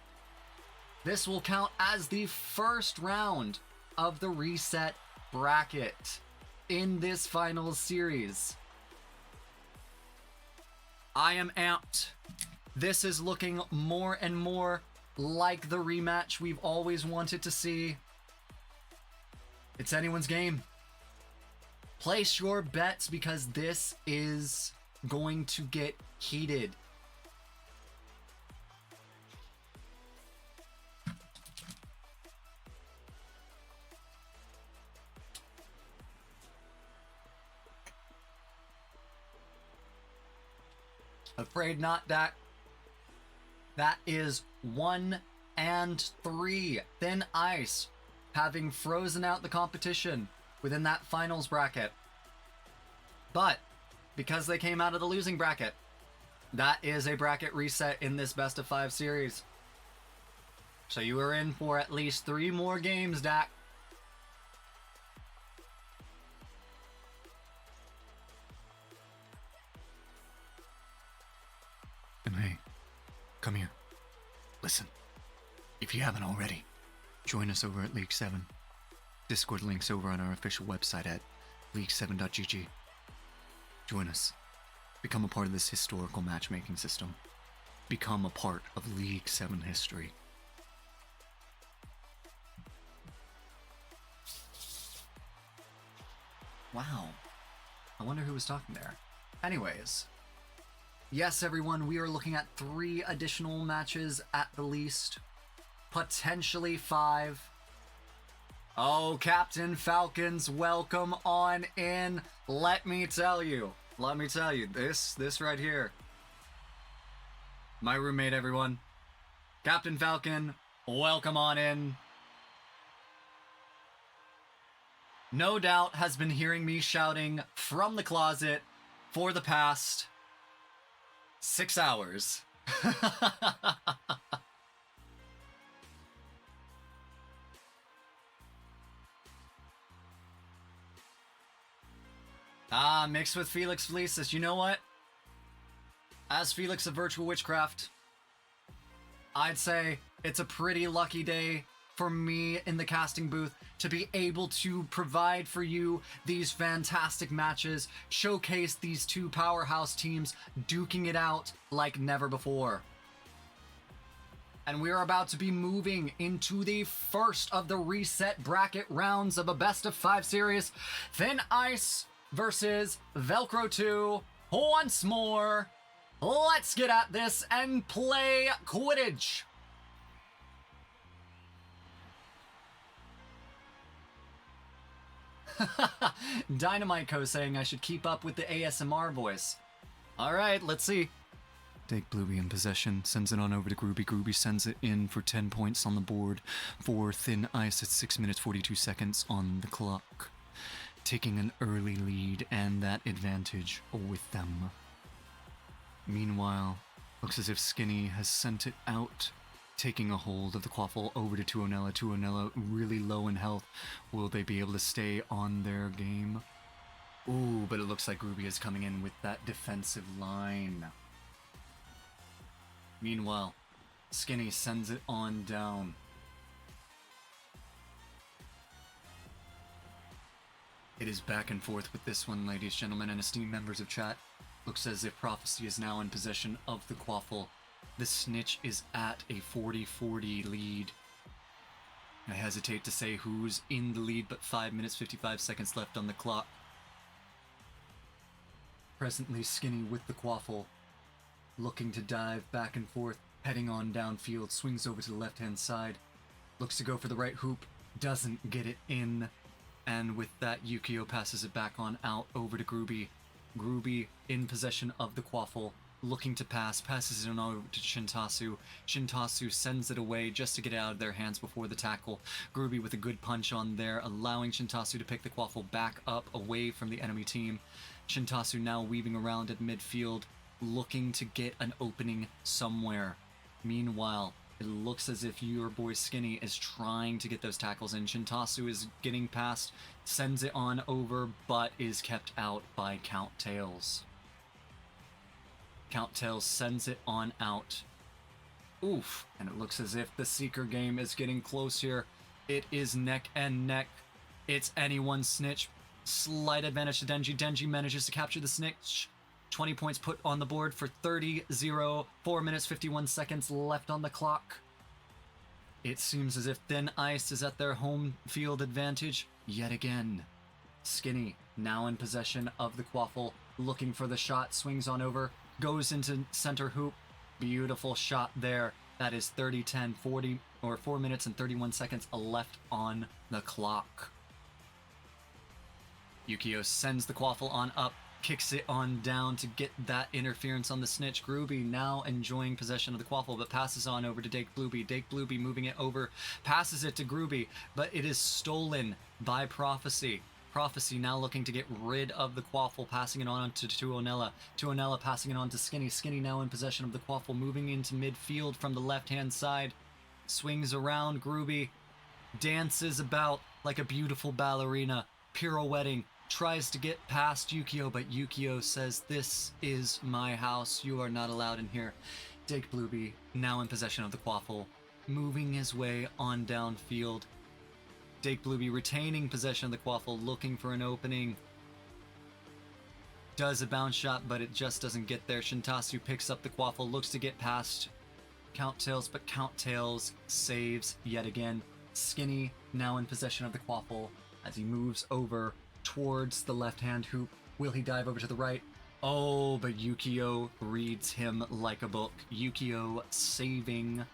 this will count as the first round of the reset bracket in this finals series. I am amped. This is looking more and more like the rematch we've always wanted to see. It's anyone's game. Place your bets because this is going to get heated. Afraid not, Dak. That is 1 and 3. Thin Ice having frozen out the competition within that finals bracket. But because they came out of the losing bracket, that is a bracket reset in this best of 5 series. So you are in for at least 3 more games, Dak. And hey, come here. Listen, if you haven't already, join us over at League 7. Discord links over on our official website at league7.gg. Join us. Become a part of this historical matchmaking system. Become a part of League 7 history. Wow. I wonder who was talking there. Anyways. Yes, everyone, we are looking at 3 additional matches at the least. Potentially 5. Oh, Captain Falcons, welcome on in. Let me tell you, this right here. My roommate, everyone. Captain Falcon, welcome on in. No doubt has been hearing me shouting from the closet for the past 6 hours. Mixed with Felix Felicis. You know what? As Felix of Virtual Witchcraft, I'd say it's a pretty lucky day for me in the casting booth to be able to provide for you these fantastic matches, showcase these 2 powerhouse teams duking it out like never before. And we are about to be moving into the first of the reset bracket rounds of a best of 5 series. Thin Ice versus Velcro 2 once more. Let's get at this and play Quidditch. Dynamite Co saying I should keep up with the ASMR voice. Alright, let's see. Take Bluey in possession, sends it on over to Groovy. Groovy sends it in for 10 points on the board for Thin Ice at 6 minutes 42 seconds on the clock. Taking an early lead and that advantage with them. Meanwhile, looks as if Skinny has sent it out, taking a hold of the Quaffle over to Tuonela. Tuonela really low in health. Will they be able to stay on their game? Ooh, but it looks like Groovy is coming in with that defensive line. Meanwhile, Skinny sends it on down. It is back and forth with this one, ladies, gentlemen, and esteemed members of chat. Looks as if Prophecy is now in possession of the Quaffle. The Snitch is at a 40-40 lead. I hesitate to say who's in the lead, but 5 minutes 55 seconds left on the clock. Presently Skinny with the Quaffle, looking to dive back and forth, heading on downfield, swings over to the left-hand side, looks to go for the right hoop, doesn't get it in, and with that Yukio passes it back on out over to Groovy. Groovy in possession of the Quaffle, looking to pass, passes it on over to Shintasu. Shintasu sends it away just to get it out of their hands before the tackle. Groovy with a good punch on there, allowing Shintasu to pick the Quaffle back up away from the enemy team. Shintasu now weaving around at midfield, looking to get an opening somewhere. Meanwhile, it looks as if your boy Skinny is trying to get those tackles in. Shintasu is getting past, sends it on over, but is kept out by Count Tails. Count Tails sends it on out. Oof. And it looks as if the Seeker game is getting close here. It is neck and neck. It's anyone's Snitch. Slight advantage to Denji. Denji manages to capture the Snitch. 20 points put on the board for 30-0. 4 minutes 51 seconds left on the clock. It seems as if Thin Ice is at their home field advantage yet again. Skinny now in possession of the Quaffle, looking for the shot, swings on over, goes into center hoop. Beautiful shot there. That is 30-10, 4 minutes and 31 seconds left on the clock. Yukio sends the Quaffle on up, kicks it on down to get that interference on the snitch. Groovy now enjoying possession of the quaffle, but passes on over to Dake Blueby. Dake Blueby moving it over, passes it to Groovy, but it is stolen by Prophecy. Prophecy now looking to get rid of the quaffle, passing it on to Tuonela. Tuonela passing it on to Skinny. Skinny now in possession of the quaffle, moving into midfield from the left-hand side. Swings around. Groovy dances about like a beautiful ballerina, pirouetting, tries to get past Yukio, but Yukio says, "This is my house. You are not allowed in here." Dake Blueby now in possession of the quaffle, moving his way on downfield. Dake Blueby retaining possession of the quaffle, looking for an opening. Does a bounce shot, but it just doesn't get there. Shintasu picks up the quaffle, looks to get past Count-Tails, but Count-Tails saves yet again. Skinny now in possession of the quaffle as he moves over towards the left-hand hoop. Will he dive over to the right? Oh, but Yukio reads him like a book. Yukio saving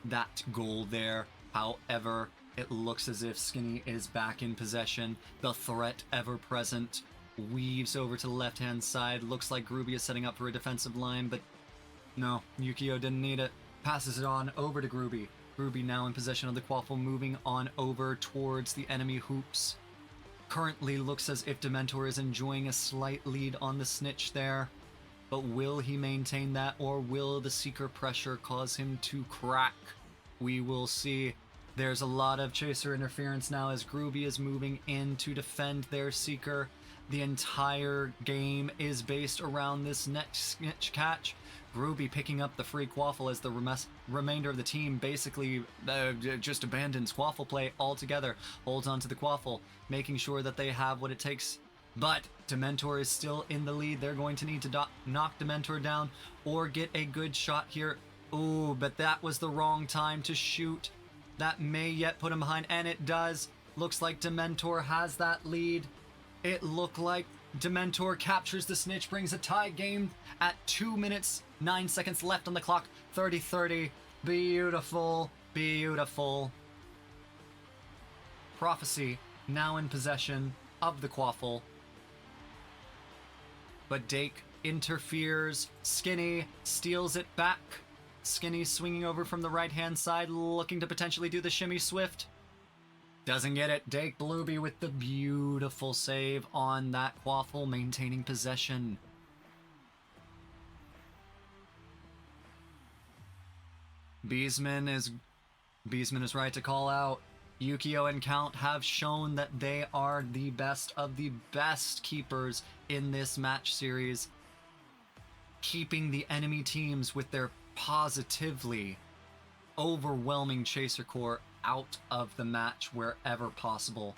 that goal there. However, it looks as if Skinny is back in possession. The threat ever present. Weaves over to the left-hand side. Looks like Groovy is setting up for a defensive line, but no, Yukio didn't need it. Passes it on over to Groovy. Groovy now in possession of the quaffle, moving on over towards the enemy hoops. Currently looks as if Dementor is enjoying a slight lead on the snitch there. But will he maintain that, or will the Seeker pressure cause him to crack? We will see. There's a lot of Chaser interference now as Groovy is moving in to defend their Seeker. The entire game is based around this next snitch catch. Groovy picking up the free quaffle as the remainder of the team basically just abandons quaffle play altogether. Holds onto the quaffle, making sure that they have what it takes. But Dementor is still in the lead. They're going to need to knock Dementor down or get a good shot here. Ooh, but that was the wrong time to shoot. That may yet put him behind, and it does. Looks like Dementor has that lead. It looked like Dementor captures the snitch, brings a tie game at 2 minutes, 9 seconds left on the clock. 30-30. Beautiful, beautiful. Prophecy now in possession of the quaffle. But Dake interferes. Skinny steals it back. Skinny swinging over from the right-hand side, looking to potentially do the shimmy swift. Doesn't get it. Dake Blueby with the beautiful save on that quaffle, maintaining possession. Beesman is right to call out. Yukio and Count have shown that they are the best of the best keepers in this match series, keeping the enemy teams with their positively overwhelming Chaser core out of the match wherever possible.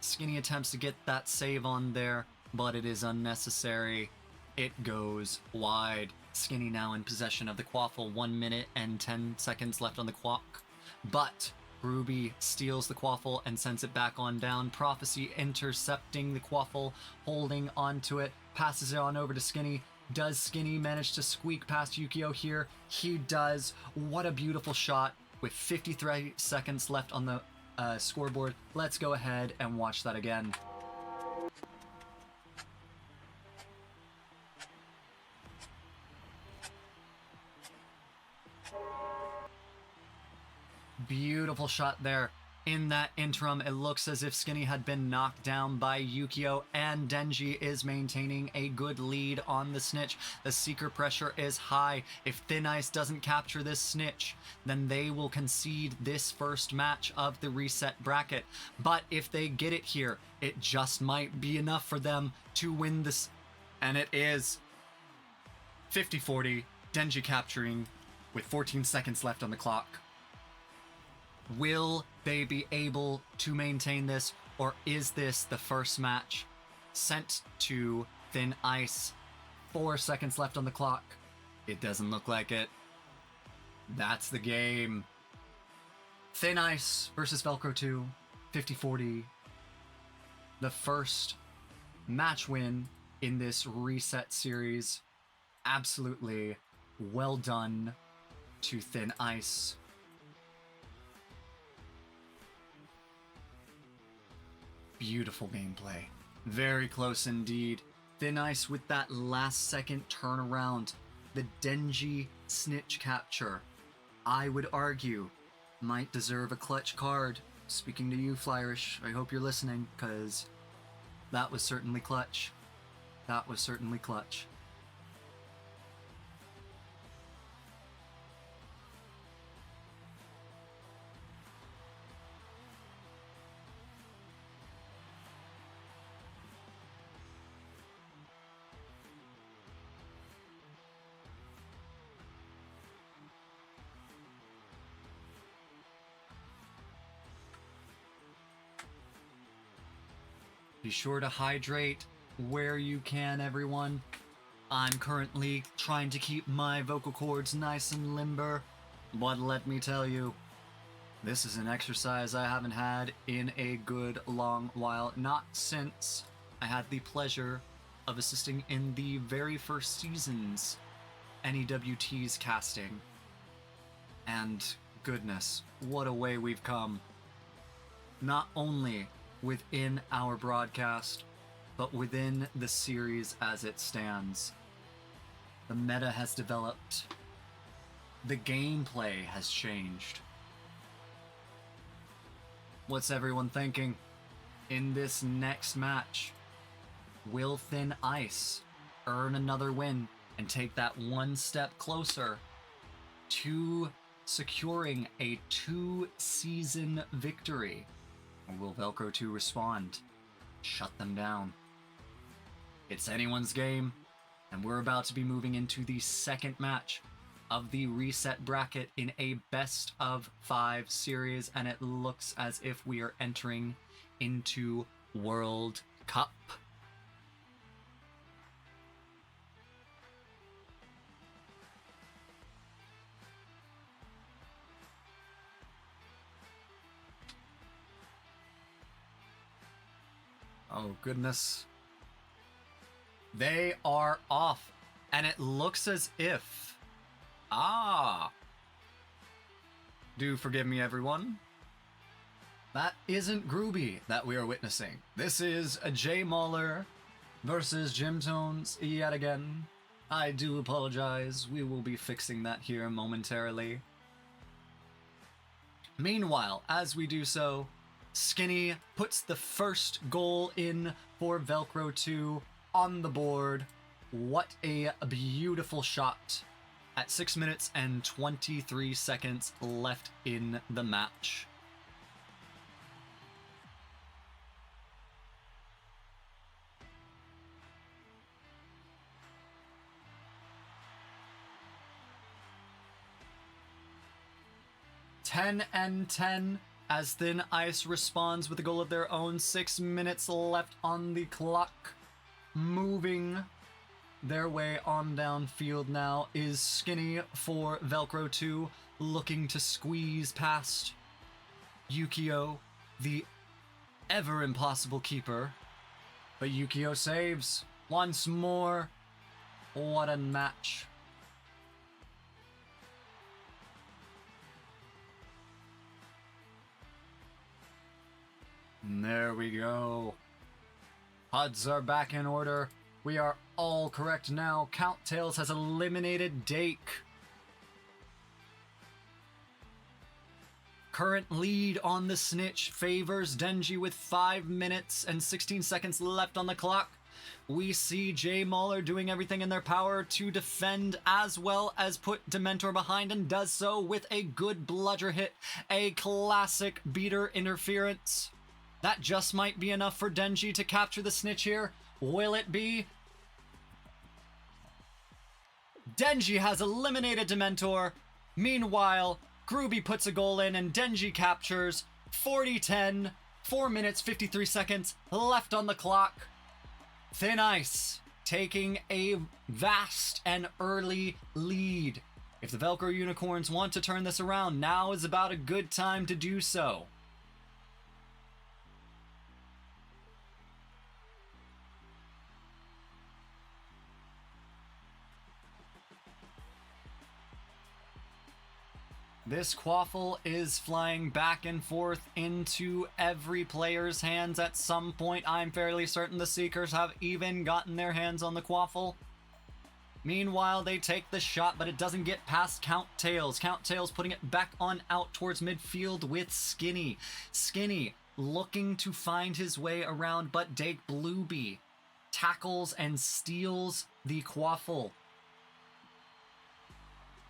Skinny attempts to get that save on there, but it is unnecessary. It goes wide. Skinny now in possession of the quaffle. 1 minute and 10 seconds left on the clock. But Ruby steals the quaffle and sends it back on down. Prophecy intercepting the quaffle, holding onto it, passes it on over to Skinny. Does Skinny manage to squeak past Yukio here? He does. What a beautiful shot with 53 seconds left on the scoreboard. Let's go ahead and watch that again. Beautiful shot there. In that interim, it looks as if Skinny had been knocked down by Yukio, and Denji is maintaining a good lead on the snitch. The Seeker pressure is high. If Thin Ice doesn't capture this snitch, then they will concede this first match of the reset bracket. But if they get it here, it just might be enough for them to win this. And it is 50-40, Denji capturing with 14 seconds left on the clock. Will they be able to maintain this, or is this the first match sent to Thin Ice? 4 seconds left on the clock. It doesn't look like it. That's the game. Thin Ice versus Velcro 2, 50-40. The first match win in this reset series. Absolutely well done to Thin Ice. Beautiful gameplay. Very close indeed. Thin Ice with that last second turnaround. The Denji snitch capture, I would argue, might deserve a clutch card. Speaking to you, Flyrish, I hope you're listening, because that was certainly clutch. That was certainly clutch. Be sure to hydrate where you can, everyone. I'm currently trying to keep my vocal cords nice and limber, but let me tell you, this is an exercise I haven't had in a good long while. Not since I had the pleasure of assisting in the very first season's N.E.W.T.s casting. And goodness, what a way we've come. Not only within our broadcast, but within the series as it stands. The meta has developed. The gameplay has changed. What's everyone thinking? In this next match, will Thin Ice earn another win and take that one step closer to securing a 2-season victory? Or will Velcro 2 respond? Shut them down. It's anyone's game, and we're about to be moving into the second match of the reset bracket in a best of 5 series, and it looks as if we are entering into World Cup. Oh, goodness. They are off, and it looks as if... Do forgive me, everyone. That isn't Groovy that we are witnessing. This is a J Mauler versus Jim Tones yet again. I do apologize. We will be fixing that here momentarily. Meanwhile, as we do so, Skinny puts the first goal in for Velcro 2 on the board. What a beautiful shot at 6 minutes and 23 seconds left in the match. (10-10) as Thin Ice responds with a goal of their own. 6 minutes left on the clock. Moving their way on downfield now is Skinny for Velcro 2, looking to squeeze past Yukio, the ever impossible keeper. But Yukio saves once more. What a match. And there we go. HUDs are back in order. We are all correct now. Count-Tails has eliminated Dake. Current lead on the snitch favors Denji with 5 minutes and 16 seconds left on the clock. We see J Mauler doing everything in their power to defend as well as put Dementor behind, and does so with a good bludger hit. A classic beater interference. That just might be enough for Denji to capture the snitch here. Will it be? Denji has eliminated Dementor. Meanwhile, Groovy puts a goal in and Denji captures. 40-10, 4 minutes 53 seconds left on the clock. Thin Ice taking a vast and early lead. If the Velcro Unicorns want to turn this around, now is about a good time to do so. This Quaffle is flying back and forth into every player's hands at some point. I'm fairly certain the Seekers have even gotten their hands on the Quaffle. Meanwhile, they take the shot, but it doesn't get past Count-Tails. Count-Tails putting it back on out towards midfield with Skinny. Skinny looking to find his way around, but Dake Blueby tackles and steals the Quaffle.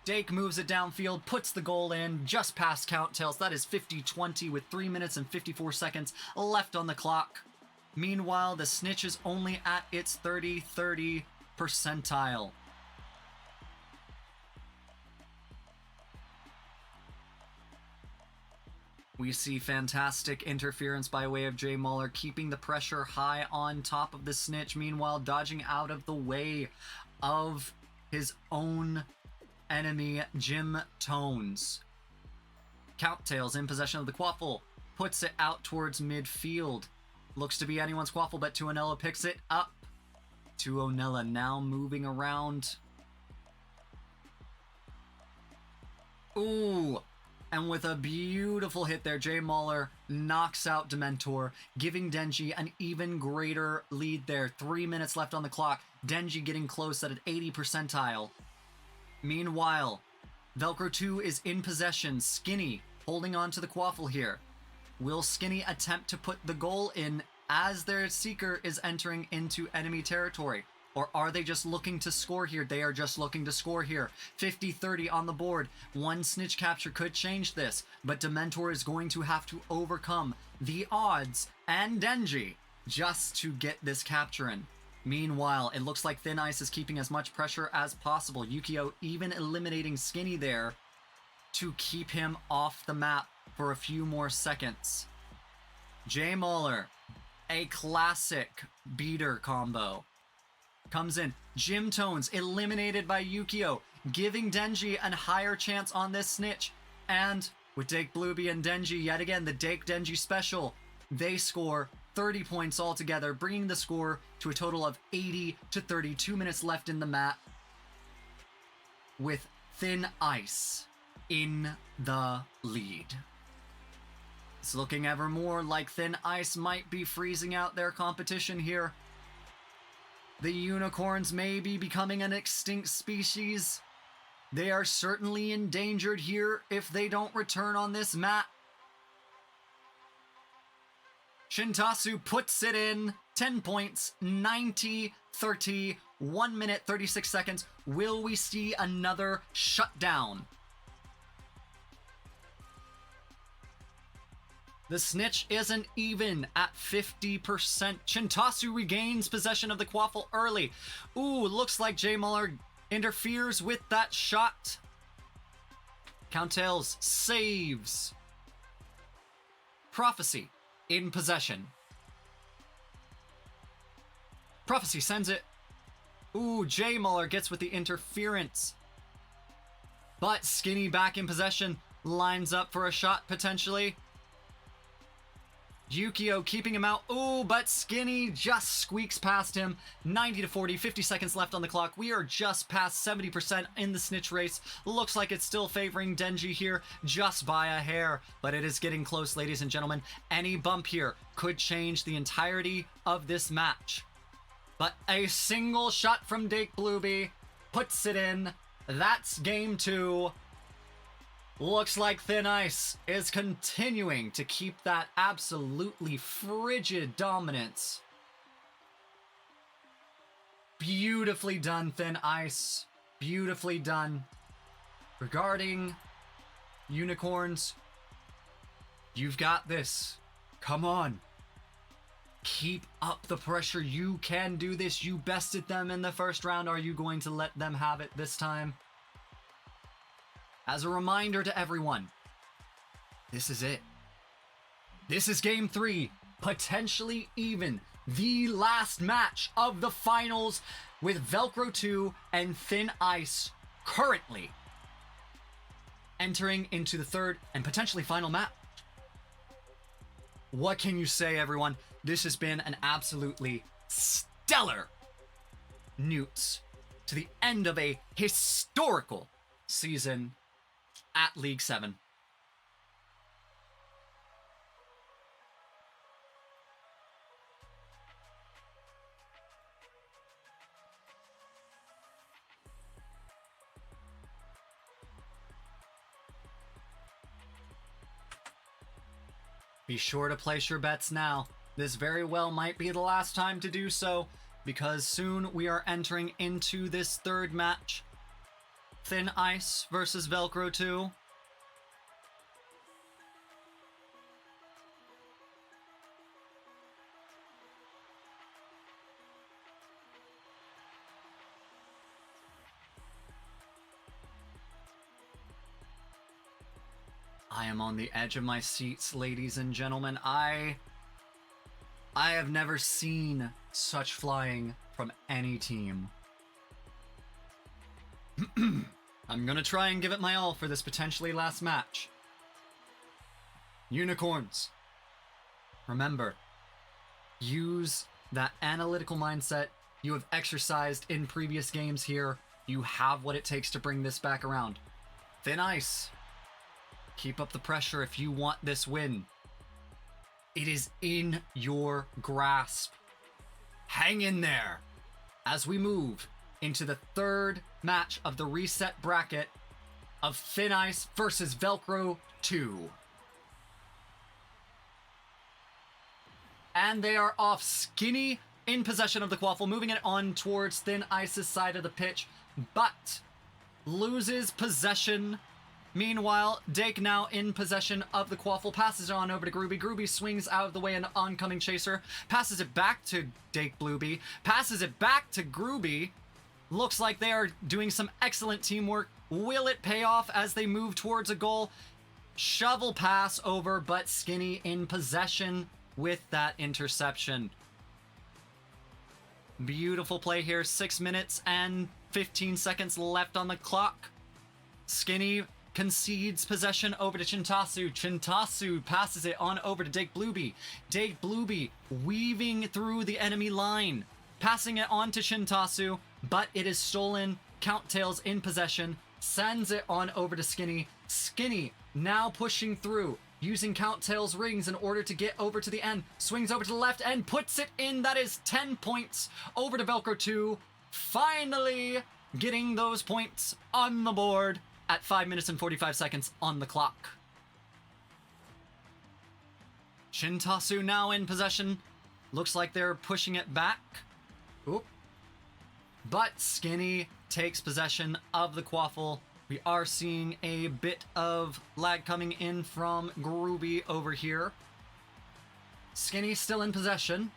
Dake moves it downfield, puts the goal in, just past Count-Tails. That is 50-20 with 3 minutes and 54 seconds left on the clock. Meanwhile, the Snitch is only at its 30-30 percentile. We see fantastic interference by way of Jay Muller, keeping the pressure high on top of the Snitch, meanwhile dodging out of the way of his own enemy, Jim Tones. Count-Tails in possession of the Quaffle, puts it out towards midfield. Looks to be anyone's Quaffle, but Tuonela picks it up. Tuonela now moving around. Ooh! And with a beautiful hit there, Jay Muller knocks out Dementor, giving Denji an even greater lead there. 3 minutes left on the clock. Denji getting close at an 80 percentile. Meanwhile, Velcro 2 is in possession. Skinny holding on to the Quaffle here. Will Skinny attempt to put the goal in as their Seeker is entering into enemy territory? Or are they just looking to score here? They are just looking to score here. 50-30 on the board. One Snitch capture could change this, but Dementor is going to have to overcome the odds and Denji just to get this capture in. Meanwhile, it looks like Thin Ice is keeping as much pressure as possible. Yukio even eliminating Skinny there to keep him off the map for a few more seconds. Jay Muller, a classic beater combo. Comes in. Jim Tones eliminated by Yukio, giving Denji a higher chance on this Snitch. And with Dake Blueby and Denji, yet again, the Dake Denji special, they score 30 points altogether, bringing the score to a total of 80-30. 2 minutes left in the map, with Thin Ice in the lead. It's looking ever more like Thin Ice might be freezing out their competition here. The unicorns may be becoming an extinct species. They are certainly endangered here if they don't return on this map. Shintasu puts it in. 10 points, 90-30, 1 minute, 36 seconds. Will we see another shutdown? The Snitch isn't even at 50%. Shintasu regains possession of the Quaffle early. Ooh, looks like Jay Muller interferes with that shot. Count-Tails saves. Prophecy in possession. Prophecy sends it. Ooh, Jay Muller gets with the interference. But Skinny back in possession. Lines up for a shot potentially. Yukio keeping him out. Oh, but Skinny just squeaks past him. 90-40, 50 seconds left on the clock. We are just past 70% in the Snitch race. Looks like it's still favoring Denji here, just by a hair. But it is getting close, ladies and gentlemen. Any bump here could change the entirety of this match. But a single shot from Dake Blueby puts it in. That's game 2. Looks like Thin Ice is continuing to keep that absolutely frigid dominance. Beautifully done, Thin Ice. Beautifully done. Regarding unicorns, you've got this. Come on. Keep up the pressure. You can do this. You bested them in the first round. Are you going to let them have it this time? As a reminder to everyone, this is it. This is game 3, potentially even the last match of the finals, with Velcro 2 and Thin Ice currently entering into the third and potentially final match. What can you say, everyone? This has been an absolutely stellar N.E.W.T.s to the end of a historical season. at League 7. Be sure to place your bets now. This very well might be the last time to do so, because soon we are entering into this third match. Thin Ice versus Velcro 2. I am on the edge of my seats, ladies and gentlemen. I have never seen such flying from any team. I'm gonna try and give it my all for this potentially last match. Unicorns. Remember, use that analytical mindset you have exercised in previous games here. You have what it takes to bring this back around. Thin Ice. Keep up the pressure if you want this win. It is in your grasp. Hang in there as we move into the third match of the reset bracket of Thin Ice versus Velcro 2. And they are off. Skinny in possession of the quaffle, moving it on towards Thin Ice's side of the pitch, but loses possession. Meanwhile, Dake now in possession of the quaffle, passes it on over to Groovy. Groovy swings out of the way, an oncoming chaser, passes it back to Dake Blueby, passes it back to Groovy. Looks like they are doing some excellent teamwork. Will it pay off as they move towards a goal? Shovel pass over, but Skinny in possession with that interception. Beautiful play here. 6 minutes and 15 seconds left on the clock. Skinny concedes possession over to Chintasu. Chintasu passes it on over to Dake Blueby. Dake Blueby weaving through the enemy line, passing it on to Chintasu, but it is stolen. Counttails in possession, sends it on over to Skinny. Skinny now pushing through, using Counttails rings in order to get over to the end. Swings over to the left end, puts it in. That is 10 points over to Velcro 2. Finally getting those points on the board at 5 minutes and 45 seconds on the clock. Chintasu now in possession. Looks like they're pushing it back. Oop. But Skinny takes possession of the quaffle. We are seeing a bit of lag coming in from Groovy over here. Skinny still in possession.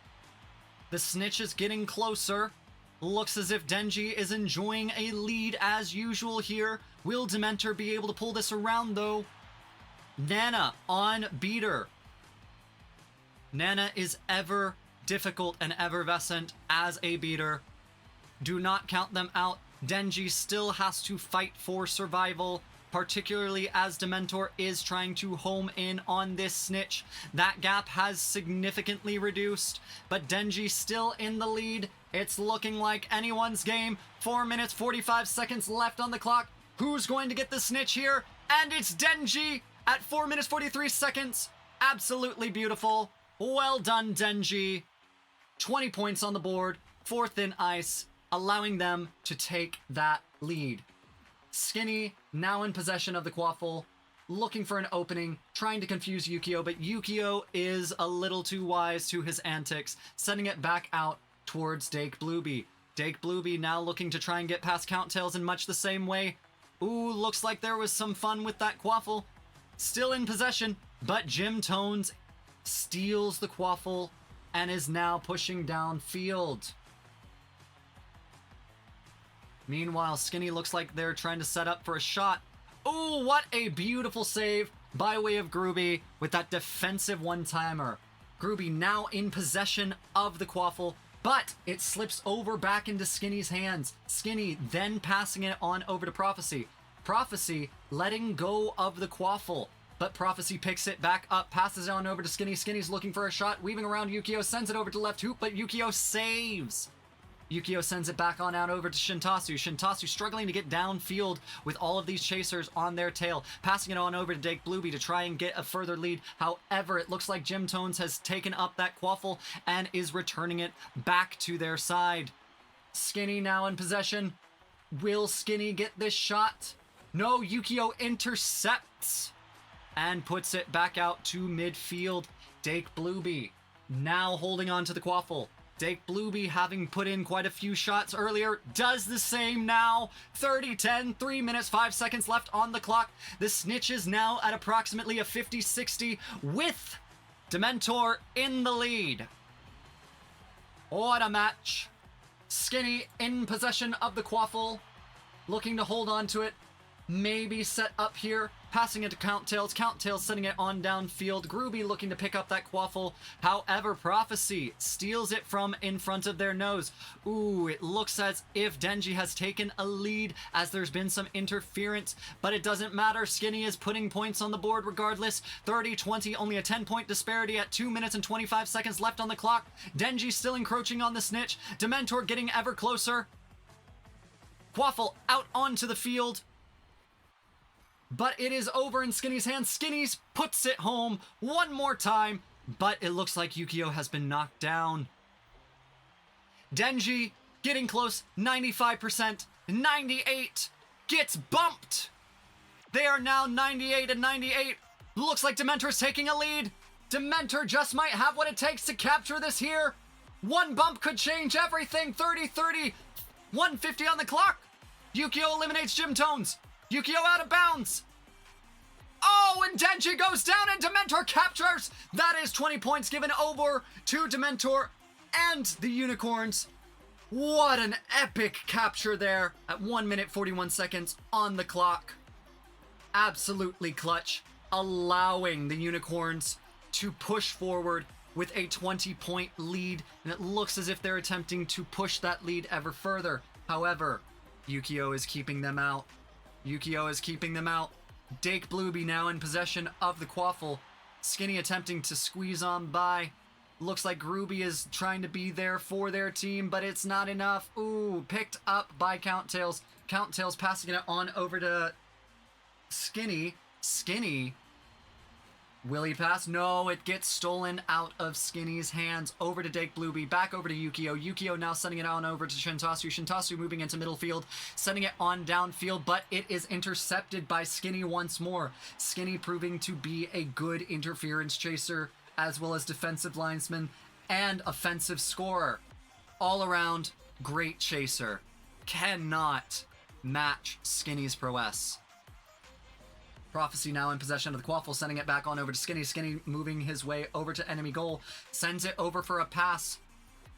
The snitch is getting closer. Looks as if Denji is enjoying a lead as usual here. Will Dementor be able to pull this around though? Nana on beater. Nana is ever difficult and effervescent as a beater. Do not count them out. Denji still has to fight for survival, particularly as Dementor is trying to home in on this snitch. That gap has significantly reduced, but Denji still in the lead. It's looking like anyone's game. 4 minutes, 45 seconds left on the clock. Who's going to get the snitch here? And it's Denji at 4 minutes, 43 seconds. Absolutely beautiful. Well done, Denji. 20 points on the board for Thin Ice, allowing them to take that lead. Skinny now in possession of the quaffle, looking for an opening, trying to confuse Yukio, but Yukio is a little too wise to his antics, sending it back out towards Dake Blueby. Dake Blueby now looking to try and get past Counttails in much the same way. Ooh, looks like there was some fun with that quaffle. Still in possession, but Jim Tones steals the quaffle and is now pushing downfield. Meanwhile, Skinny looks like they're trying to set up for a shot. Ooh, what a beautiful save by way of Groovy with that defensive one-timer. Groovy now in possession of the quaffle, but it slips over back into Skinny's hands. Skinny then passing it on over to Prophecy. Prophecy letting go of the quaffle, but Prophecy picks it back up, passes it on over to Skinny. Skinny's looking for a shot, weaving around Yukio, sends it over to left hoop, but Yukio saves. Yukio sends it back on out over to Shintasu. Shintasu struggling to get downfield with all of these chasers on their tail. Passing it on over to Dake Blueby to try and get a further lead. However, it looks like Jim.T.s has taken up that quaffle and is returning it back to their side. Skinny now in possession. Will Skinny get this shot? No, Yukio intercepts and puts it back out to midfield. Dake Blueby now holding on to the quaffle. Dake Blueby, having put in quite a few shots earlier, does the same now. 30-10, 3 minutes, 5 seconds left on the clock. The Snitch is now at approximately a 50-60 with Dementor in the lead. What a match. Skinny in possession of the quaffle, looking to hold on to it. Maybe set up here, passing it to Count.T.s. Count.T.s setting it on downfield. Groovy looking to pick up that quaffle. However, Prophecy steals it from in front of their nose. Ooh, it looks as if Denji has taken a lead as there's been some interference, but it doesn't matter. Skinny is putting points on the board regardless. 30-20, only a 10-point disparity at 2 minutes and 25 seconds left on the clock. Denji still encroaching on the Snitch. Dementor getting ever closer. Quaffle out onto the field. But it is over in Skinny's hands. Skinny's puts it home one more time, but it looks like Yukio has been knocked down. Denji getting close, 95%, 98, gets bumped. They are now 98 and 98. Looks like Dementor is taking a lead. Dementor just might have what it takes to capture this here. One bump could change everything. 30-30, 150 on the clock. Yukio eliminates Jim.T.s. Yukio out of bounds. Oh, and Denji goes down and Dementor captures. That is 20 points given over to Dementor and the Unicorns. What an epic capture there at 1 minute 41 seconds on the clock. Absolutely clutch, allowing the Unicorns to push forward with a 20-point lead, and it looks as if they're attempting to push that lead ever further. However, Yukio is keeping them out. Yukio is keeping them out. Dake Blueby now in possession of the quaffle. Skinny attempting to squeeze on by. Looks like Groovy is trying to be there for their team, but it's not enough. Ooh, picked up by Count.T.s. Count.T.s passing it on over to Skinny. Skinny. Will he pass? No, it gets stolen out of Skinny's hands. Over to Dake Blueby, back over to Yukio. Yukio now sending it on over to Shintasu. Shintasu moving into middle field, sending it on downfield, but it is intercepted by Skinny once more. Skinny proving to be a good interference chaser, as well as defensive linesman and offensive scorer. All around, great chaser. Cannot match Skinny's prowess. Prophecy now in possession of the quaffle, sending it back on over to Skinny. Skinny moving his way over to enemy goal, sends it over for a pass,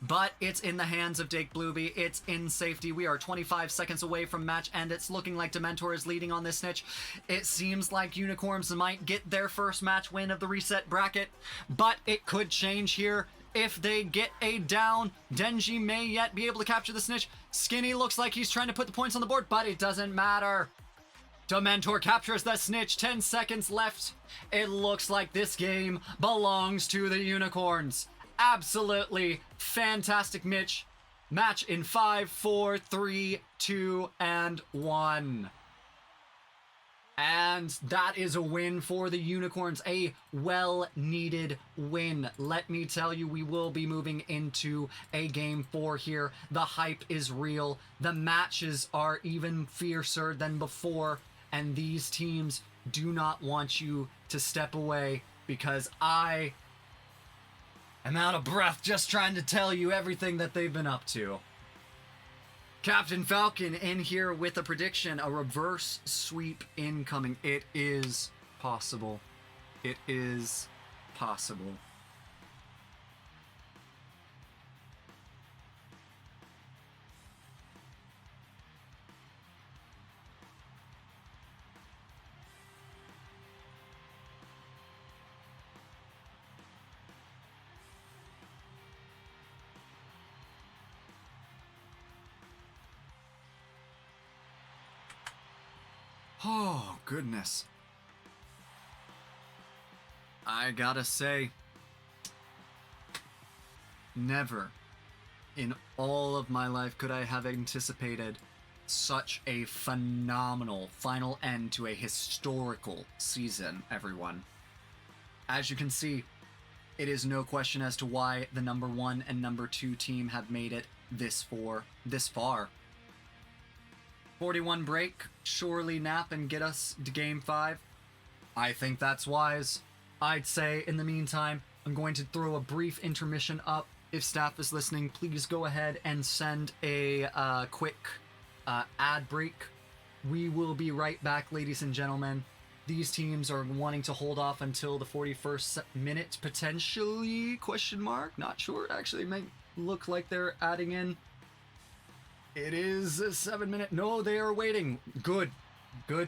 but it's in the hands of Dake Blueby. It's in safety. We are 25 seconds away from match, and it's looking like Dementor is leading on this Snitch. It seems like Unicorns might get their first match win of the reset bracket, but it could change here. If they get a down, Denji may yet be able to capture the Snitch. Skinny looks like he's trying to put the points on the board, but it doesn't matter. Dementor captures the Snitch, 10 seconds left. It looks like this game belongs to the Unicorns. Absolutely fantastic match in 5, 4, 3, 2, and 1. And that is a win for the Unicorns, a well-needed win. Let me tell you, we will be moving into a game 4 here. The hype is real. The matches are even fiercer than before. And these teams do not want you to step away, because I am out of breath just trying to tell you everything that they've been up to. Captain Falcon in here with a prediction, a reverse sweep incoming. It is possible. It is possible. Oh, goodness. I gotta say, never In all of my life, could I have anticipated such a phenomenal final end to a historical season, everyone? As you can see, it is no question as to why the number 1 and number 2 team have made it this far. 41 break, surely nap and get us to game 5. I think that's wise. I'd say, in the meantime, I'm going to throw a brief intermission up. If staff is listening, please go ahead and send a quick ad break. We will be right back, ladies and gentlemen. These teams are wanting to hold off until the 41st minute, potentially, question mark, not sure. Actually, it might look like they're adding in. It is a 7-minute, no, they are waiting. Good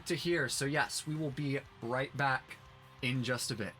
to hear. So yes, we will be right back in just a bit.